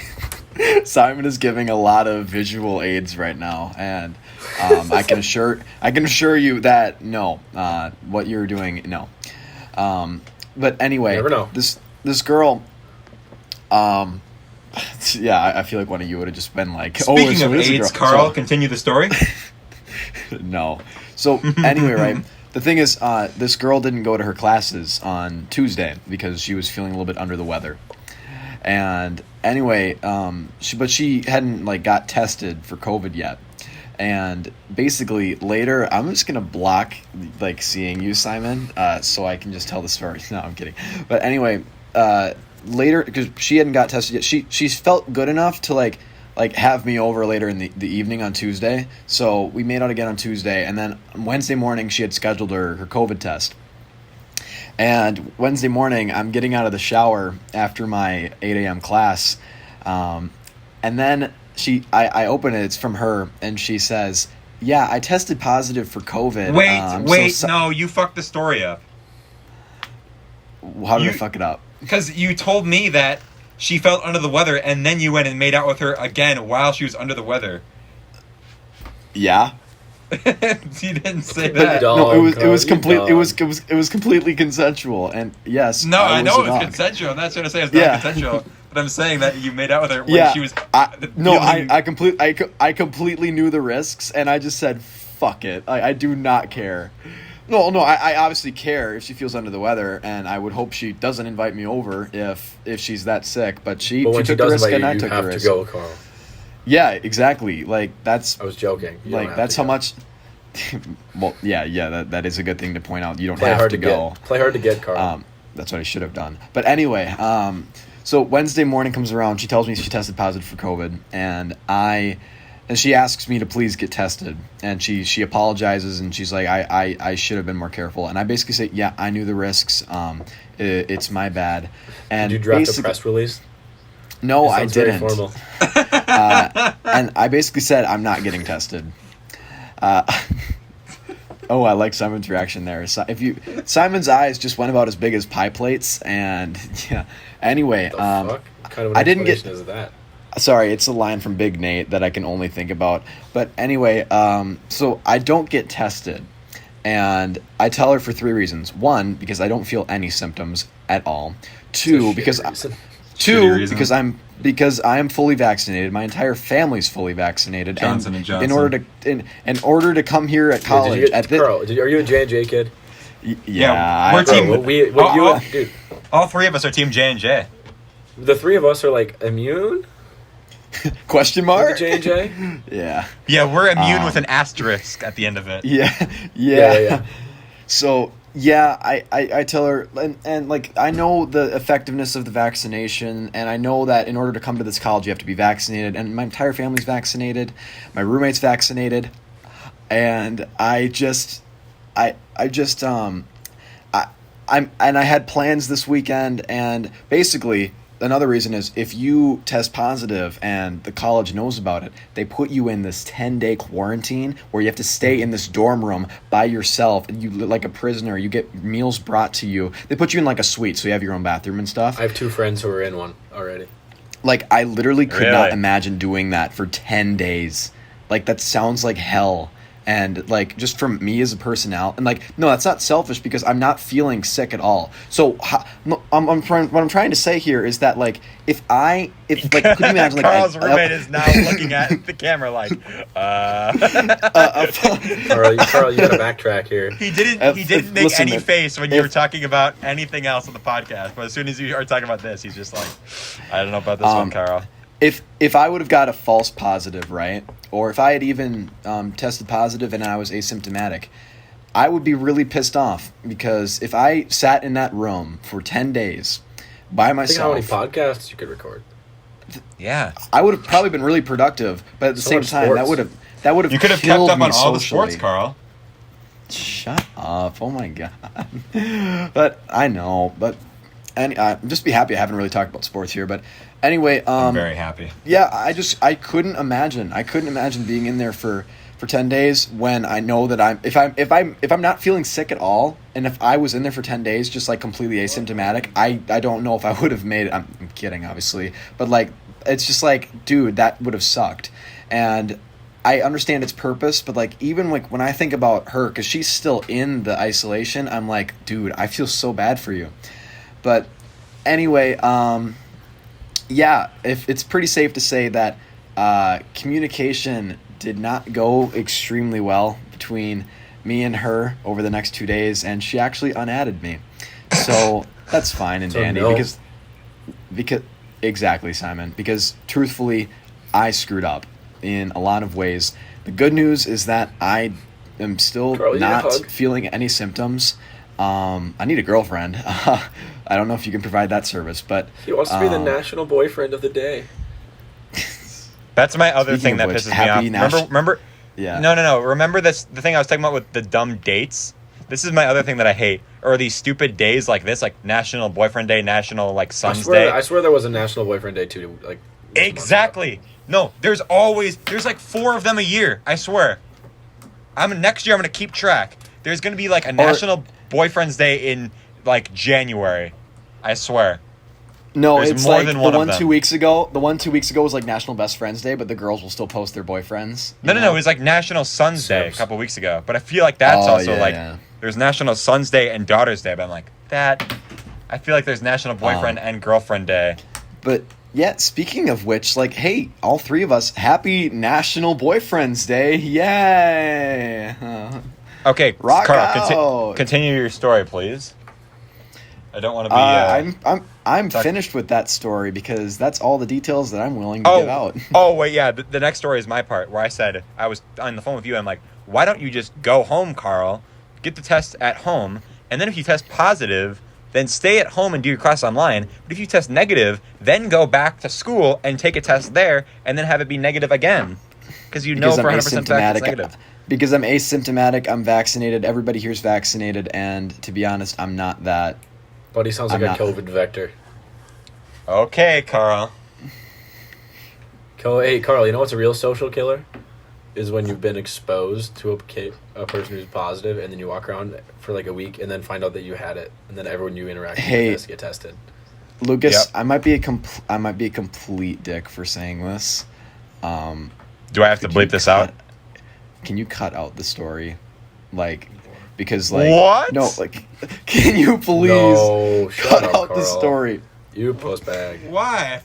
Simon is giving a lot of visual aids right now. And I can assure you that no, what you're doing, no. But anyway, never know. This girl, I feel like one of you would have just been like, Speaking of AIDS, Karl, continue the story. No. So anyway, right, the thing is, this girl didn't go to her classes on Tuesday because she was feeling a little bit under the weather. And anyway, she hadn't like got tested for COVID yet. And basically later, I'm just going to block like seeing you, Simon, so I can just tell the story. No, I'm kidding. But anyway, later, because she hadn't got tested yet, she felt good enough to like have me over later in the evening on Tuesday. So we made out again on Tuesday. And then Wednesday morning, she had scheduled her COVID test. And Wednesday morning, I'm getting out of the shower after my 8 a.m. class. And then I open it, it's from her, and she says, yeah, I tested positive for COVID. Wait, no, you fucked the story up. How did I fuck it up? Because you told me that she felt under the weather, and then you went and made out with her again while she was under the weather. Yeah. You didn't say that. No, it was completely consensual, and yes. No, I know it was consensual. I'm not trying to say it's not consensual. But I'm saying that you made out with her when she was. I completely knew the risks, and I just said, "Fuck it." I do not care. No, I obviously care if she feels under the weather, and I would hope she doesn't invite me over if she's that sick. But she took the risk, and I took the risk. You have to go, Karl. Yeah, exactly. Like that's. I was joking. Like that's how much. Well, yeah. That is a good thing to point out. You don't have to go. Play hard to get, Karl. That's what I should have done. But anyway, so Wednesday morning comes around. She tells me she tested positive for COVID, and she asks me to please get tested. And she apologizes, and she's like, I should have been more careful. And I basically say, yeah, I knew the risks. It's my bad. And did you draft a press release? No, It I sounds very didn't. formal. And I basically said I'm not getting tested. Oh, I like Simon's reaction there. So Simon's eyes just went about as big as pie plates, and yeah. Anyway, The fuck? What kind of an I didn't get. explanation is that? Sorry, it's a line from Big Nate that I can only think about. But anyway, so I don't get tested, and I tell her for 3 reasons. 1, because I don't feel any symptoms at all. 2, because because I am fully vaccinated. My entire family's fully vaccinated. Johnson and Johnson. In order to come here at college, Carl, are you a J&J kid? Yeah, we're team. Dude, All 3 of us are team J&J. the 3 of us are like immune. Question mark? J&J. Yeah. Yeah, we're immune with an asterisk at the end of it. Yeah. So yeah, I tell her, and like I know the effectiveness of the vaccination, and I know that in order to come to this college you have to be vaccinated, and my entire family's vaccinated, my roommate's vaccinated, and I had plans this weekend, and basically another reason is if you test positive and the college knows about it, they put you in this 10-day quarantine where you have to stay in this dorm room by yourself, and you live like a prisoner. You get meals brought to you. They put you in like a suite, so you have your own bathroom and stuff. I have 2 friends who are in one already. Like, I literally could Really? not imagine doing that for 10 days. Like, that sounds like hell. And, like, just from me as a personality, and, like, no, that's not selfish because I'm not feeling sick at all. So, what I'm trying to say here is that, like, could you imagine, like, Carl's roommate is now looking at the camera like, Carl, you gotta backtrack here. He didn't make listen, any face when you were talking about anything else on the podcast, but as soon as you are talking about this, he's just like, I don't know about this one, Carl. If I would have got a false positive, right, or if I had even tested positive and I was asymptomatic, I would be really pissed off because if I sat in that room for 10 days by myself, think how many podcasts you could record. Yeah, I would have probably been really productive, but at the same time, sports. that would have you could have kept killed up me on all the socially. sports, Carl. Shut up! Oh my god! But I know, and I'm just be happy I haven't really talked about sports here, but. Anyway, I'm very happy. Yeah, I couldn't imagine being in there for 10 days when I know that if I'm not feeling sick at all, and if I was in there for 10 days just like completely asymptomatic, I don't know if I would have made it. I'm kidding, obviously, but like it's just like, dude, that would have sucked. And I understand its purpose, but like even like when I think about her, because she's still in the isolation, I'm like, dude, I feel so bad for you. But anyway, yeah, if it's pretty safe to say that communication did not go extremely well between me and her over the next 2 days, and she actually unadded me. So that's fine and dandy because exactly, Simon, because truthfully, I screwed up in a lot of ways. The good news is that I am still not feeling any symptoms. I need a girlfriend. I don't know if you can provide that service, but he wants to be the national boyfriend of the day. That's my other Speaking thing of that which, pisses me off. Remember? Yeah. No. Remember this? The thing I was talking about with the dumb dates. This is my other thing that I hate. Or these stupid days like this, like National Boyfriend Day, National like Son's Day. I swear there was a National Boyfriend Day too. Like exactly. No, there's like 4 of them a year. I swear. Next year I'm gonna keep track. There's gonna be like a National Boyfriend's Day in like January. I swear. No, There's it's more like than the one of one them. 2 weeks ago. The one 2 weeks ago was like National Best Friends Day, but the girls will still post their boyfriends. No. It was like National Son's Day a couple weeks ago. But I feel like that's there's National Son's Day and Daughter's Day. But I'm like, I feel like there's National Boyfriend and Girlfriend Day. But yeah, speaking of which, like, hey, all 3 of us, happy National Boyfriends Day. Yay. Okay, Rock Carl, out. continue your story, please. I don't want to be... I'm finished with that story because that's all the details that I'm willing to give out. Oh, wait, yeah. The next story is my part where I said, I was on the phone with you. I'm like, why don't you just go home, Carl, get the test at home, and then if you test positive, then stay at home and do your class online. But if you test negative, then go back to school and take a test there and then have it be negative again. Because you know for 100% fact it's negative. Because I'm asymptomatic, I'm vaccinated, everybody here's vaccinated, and to be honest, I'm not that. Buddy sounds like a COVID vector. Okay, Carl. Hey, Carl, you know what's a real social killer? Is when you've been exposed to a person who's positive, and then you walk around for like a week, and then find out that you had it, and then everyone you interact with has to get tested. Lucas, yep. I might be a complete dick for saying this. Do I have to bleep this out? Can you cut out the story, like, because like what? No, like, can you please cut out Carl. the story? You post bag. Why?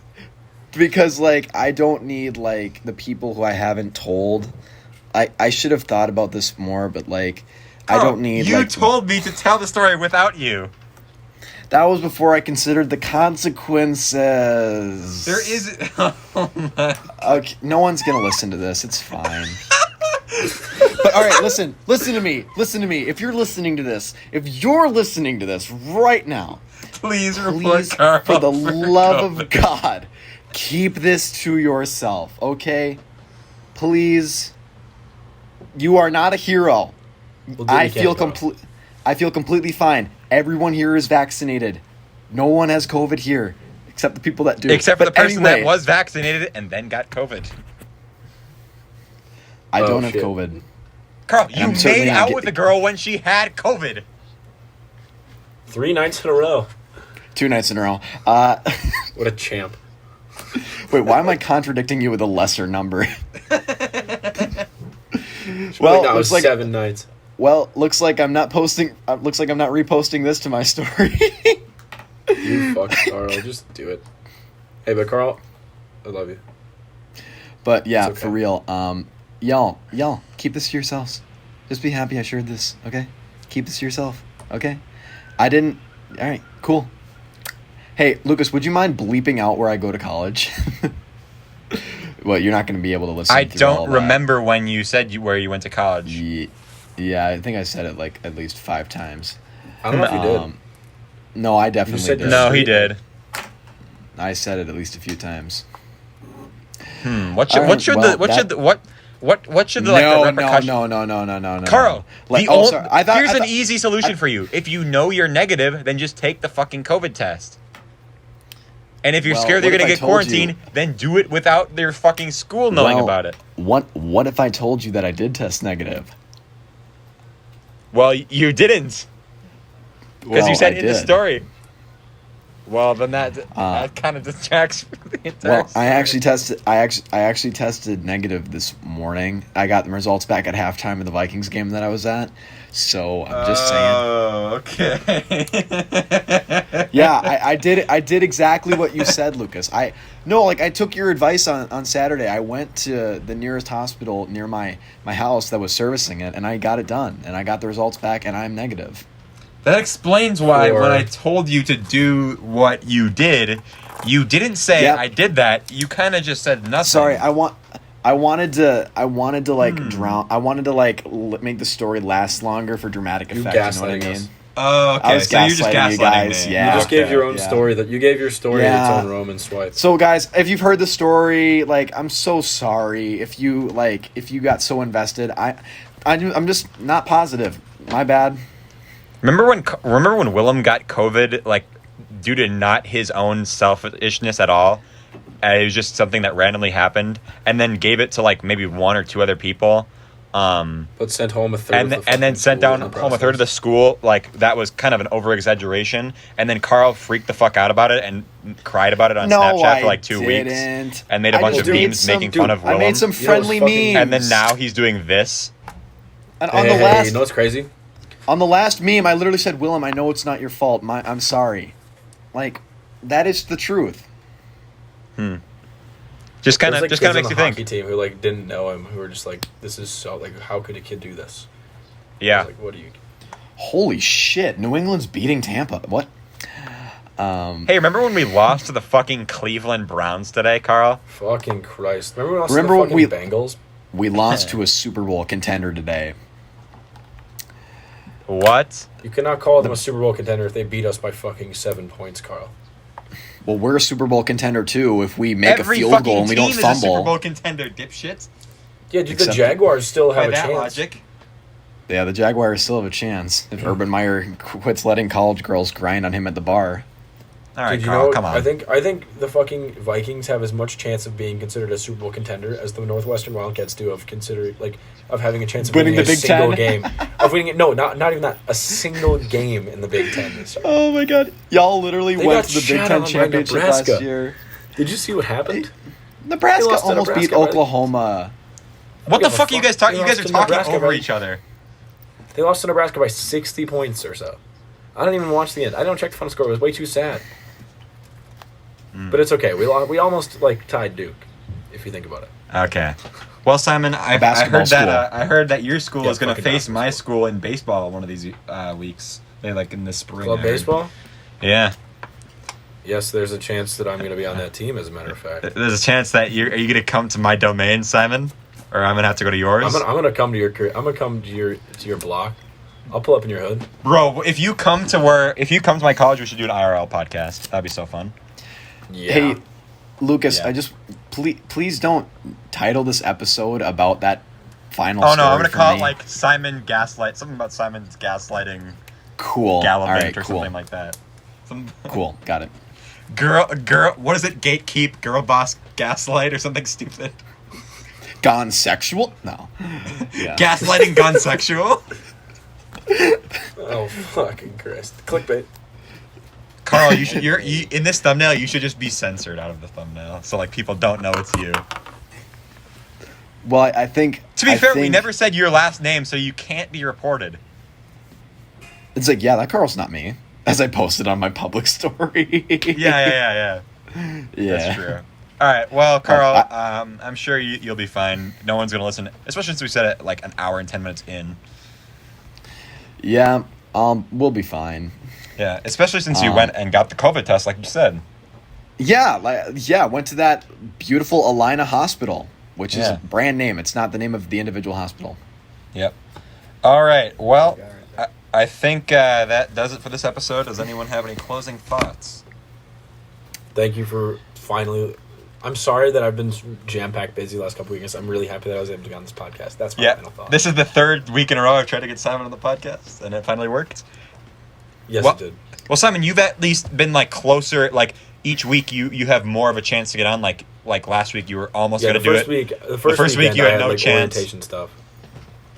Because like I don't need like the people who I haven't told. I should have thought about this more, but like Carl, I don't need. You told me to tell the story without you. That was before I considered the consequences. There is. Okay, no one's gonna listen to this. It's fine. But all right, listen to me. If you're listening to this right now, please report Carl for the love of God, keep this to yourself, okay? Please. You are not a hero. I feel completely fine. Everyone here is vaccinated. No one has COVID here, except the people that do. Except for the person that was vaccinated and then got COVID. I don't have COVID. Carl, you made out with the girl when she had COVID. 3 nights in a row. 2 nights in a row. What a champ. Wait, why am I contradicting you with a lesser number? Well, it was like 7 nights. Well, looks like I'm not reposting this to my story. You fuck, Carl. Just do it. Hey, but Carl, I love you. But yeah, for real. Y'all, keep this to yourselves. Just be happy I shared this, okay? Keep this to yourself, okay? I didn't. All right, cool. Hey, Lucas, would you mind bleeping out where I go to college? Well, you're not going to be able to listen. I don't remember when you said where you went to college. Yeah, I think I said it like at least 5 times. I don't know if you did. No, I definitely did. No, he did. I said it at least a few times. What should the repercussions? No. Carl, here's an easy easy solution for you. If you know you're negative, then just take the fucking COVID test. And if you're scared they're going to get quarantined, then do it without their fucking school knowing about it. What if I told you that I did test negative? Well, you didn't. Because you said in the story. Well, then that kind of distracts the entire story. I actually tested negative this morning. I got the results back at halftime of the Vikings game that I was at. So I'm just saying. Oh, okay. Yeah, I did exactly what you said, Lucas. I took your advice on Saturday. I went to the nearest hospital near my house that was servicing it, and I got it done, and I got the results back, and I'm negative. That explains why when I told you to do what you did, you didn't say I did that. You kind of just said nothing. Sorry, I wanted to drown. I wanted to make the story last longer for dramatic effect. You know what I mean? Oh, okay. So you're just gaslighting you guys. Me. Yeah. You just gave your own story. You gave your story its own Roman swipe. So guys, if you've heard the story, I'm so sorry if you got so invested. I'm just not positive. My bad. Remember when Willem got COVID, due to not his own selfishness at all? It was just something that randomly happened, and then gave it to maybe 1 or 2 other people. But sent home a third. And then sent down home a third of the school. That was kind of an over exaggeration. And then Carl freaked the fuck out about it and cried about it on Snapchat for 2 weeks. And made a bunch of memes making fun of Willem. I made some friendly memes. And then now he's doing this. And you know what's crazy? On the last meme, I literally said, Willem, I know it's not your fault. I'm sorry. That is the truth. Just kind of makes you think. Hockey team who didn't know him, who were just this is so how could a kid do this? Yeah. What do you? Holy shit! New England's beating Tampa. What? Hey, remember when we lost to the fucking Cleveland Browns today, Carl? Fucking Christ! Remember when we lost to the Bengals? We lost to a Super Bowl contender today. What? You cannot call them a Super Bowl contender if they beat us by fucking 7 points, Carl. Well, we're a Super Bowl contender too if we make a field goal and we don't fumble. Every fucking team is a Super Bowl contender, dipshits. Yeah, the Jaguars still have a chance. By that logic. Yeah, the Jaguars still have a chance if Urban Meyer quits letting college girls grind on him at the bar. All right, Dude, Carl, come on. I think the fucking Vikings have as much chance of being considered a Super Bowl contender as the Northwestern Wildcats do of having a chance of Winning winning the a Big single Ten? game. Of winning it. No, not even that. A single game in the Big Ten this year. Oh my god. Y'all literally They went got to the Big shot Ten on by championship Nebraska. last year. Did you see what happened? Nebraska They lost to almost beat Nebraska by- Oklahoma. What the give a fuck are you guys fuck. talking? They You guys are lost to talking Nebraska over by- each other. They lost to Nebraska by 60 points or so. I didn't even watch the end. I don't check the final score. It was way too sad. But it's okay. We almost tied Duke, if you think about it. Okay. Well, Simon, I Basketball heard that I heard that your school Yeah, is going to fucking face basketball my school. school in baseball one of these weeks. They in the spring. Club I heard. baseball? Yeah. Yes, there's a chance that I'm going to be on that team, as a matter of fact. There's a chance that are you going to come to my domain, Simon, or I'm going to have to go to yours? I'm gonna come to your block. I'll pull up in your hood. Bro, if you come to my college, we should do an IRL podcast. That'd be so fun. Yeah. Hey, Lucas, Yeah. I just please don't title this episode about that final Oh no, story I'm gonna for call me. it like Simon Gaslight, something about Simon's gaslighting Cool. Gallivant All right, or cool. something like that. Some Cool. Got it. girl, what is it? Gatekeep, girl boss, gaslight, or something stupid. Gone sexual? No. Yeah. Gaslighting gone sexual. Oh fucking Christ! Clickbait. Carl, you're in this thumbnail. You should just be censored out of the thumbnail, so people don't know it's you. Well, I think. To be I fair, we think never said your last name, so you can't be reported. It's yeah, that Carl's not me. As I posted on my public story. Yeah. Yeah. That's true. All right. Well, Carl, I- I'm sure you'll be fine. No one's gonna listen, especially since we said it an hour and 10 minutes in. Yeah. We'll be fine. Yeah, especially since you went and got the COVID test, like you said. Yeah, went to that beautiful Alina Hospital, which is Yeah. a brand name. It's not the name of the individual hospital. Yep. All right. Well, I think that does it for this episode. Does anyone have any closing thoughts? Thank you for finally. I'm sorry that I've been jam-packed busy the last couple weeks. I'm really happy that I was able to get on this podcast. That's my final thought. This is the third week in a row I've tried to get Simon on the podcast, and it finally worked. Yes, Well- it did. Well, Simon, you've at least been closer. Each week, you have more of a chance to get on. Like last week, you were almost Yeah, going the to do first it. week. The first week, weekend, you had I no chance. Orientation stuff.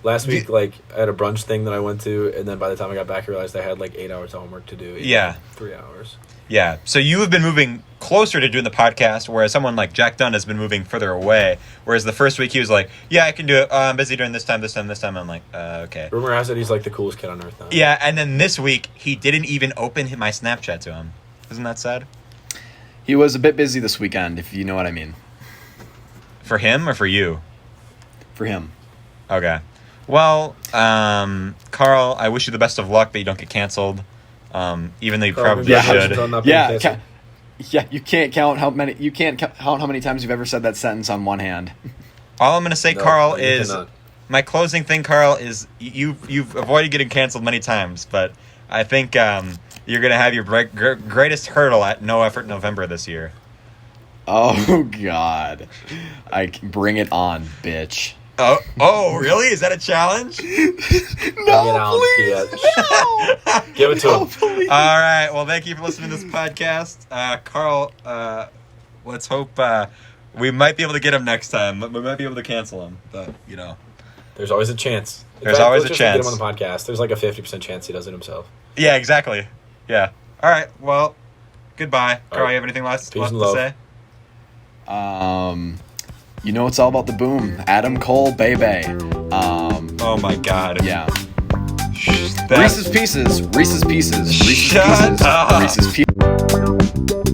Last week, I had a brunch thing that I went to, and then by the time I got back, I realized I had 8 hours of homework to do. Yeah. 3 hours. Yeah. So you have been moving closer to doing the podcast, whereas someone like Jack Dunn has been moving further away. Whereas the first week he was like, "Yeah, I can do it. I'm busy during this time. I'm like, okay. Rumor has it he's the coolest kid on earth now. Yeah. And then this week he didn't even open my Snapchat to him. Isn't that sad? He was a bit busy this weekend, if you know what I mean. For him or for you? For him. Okay. Well, Carl, I wish you the best of luck that you don't get canceled. Even though you Carl, probably congratulations should. on not being Yeah, canceled. you can't count how many times you've ever said that sentence on one hand. All I'm gonna say, No, Carl, you is cannot. my closing thing. Carl, is you've avoided getting canceled many times, but I think you're gonna have your greatest hurdle at No Effort November this year. Oh God, bring it on, bitch. Oh, really? Is that a challenge? Bring it on, bitch. Give it to him. Please. All right. Well, thank you for listening to this podcast, Carl. Let's hope we might be able to get him next time. We might be able to cancel him, but There's always a chance. There's always a let's just chance. Get him on the podcast. There's a 50% chance he does it himself. Yeah, exactly. Yeah. All right. Well, goodbye, Carl. right. You have anything left Peace to and love. say? It's all about the boom. Adam Cole, baby. Oh my God. Yeah. That- Reese's Pieces. Reese's Pieces. Reese's Shut Pieces. up. Reese's Pieces.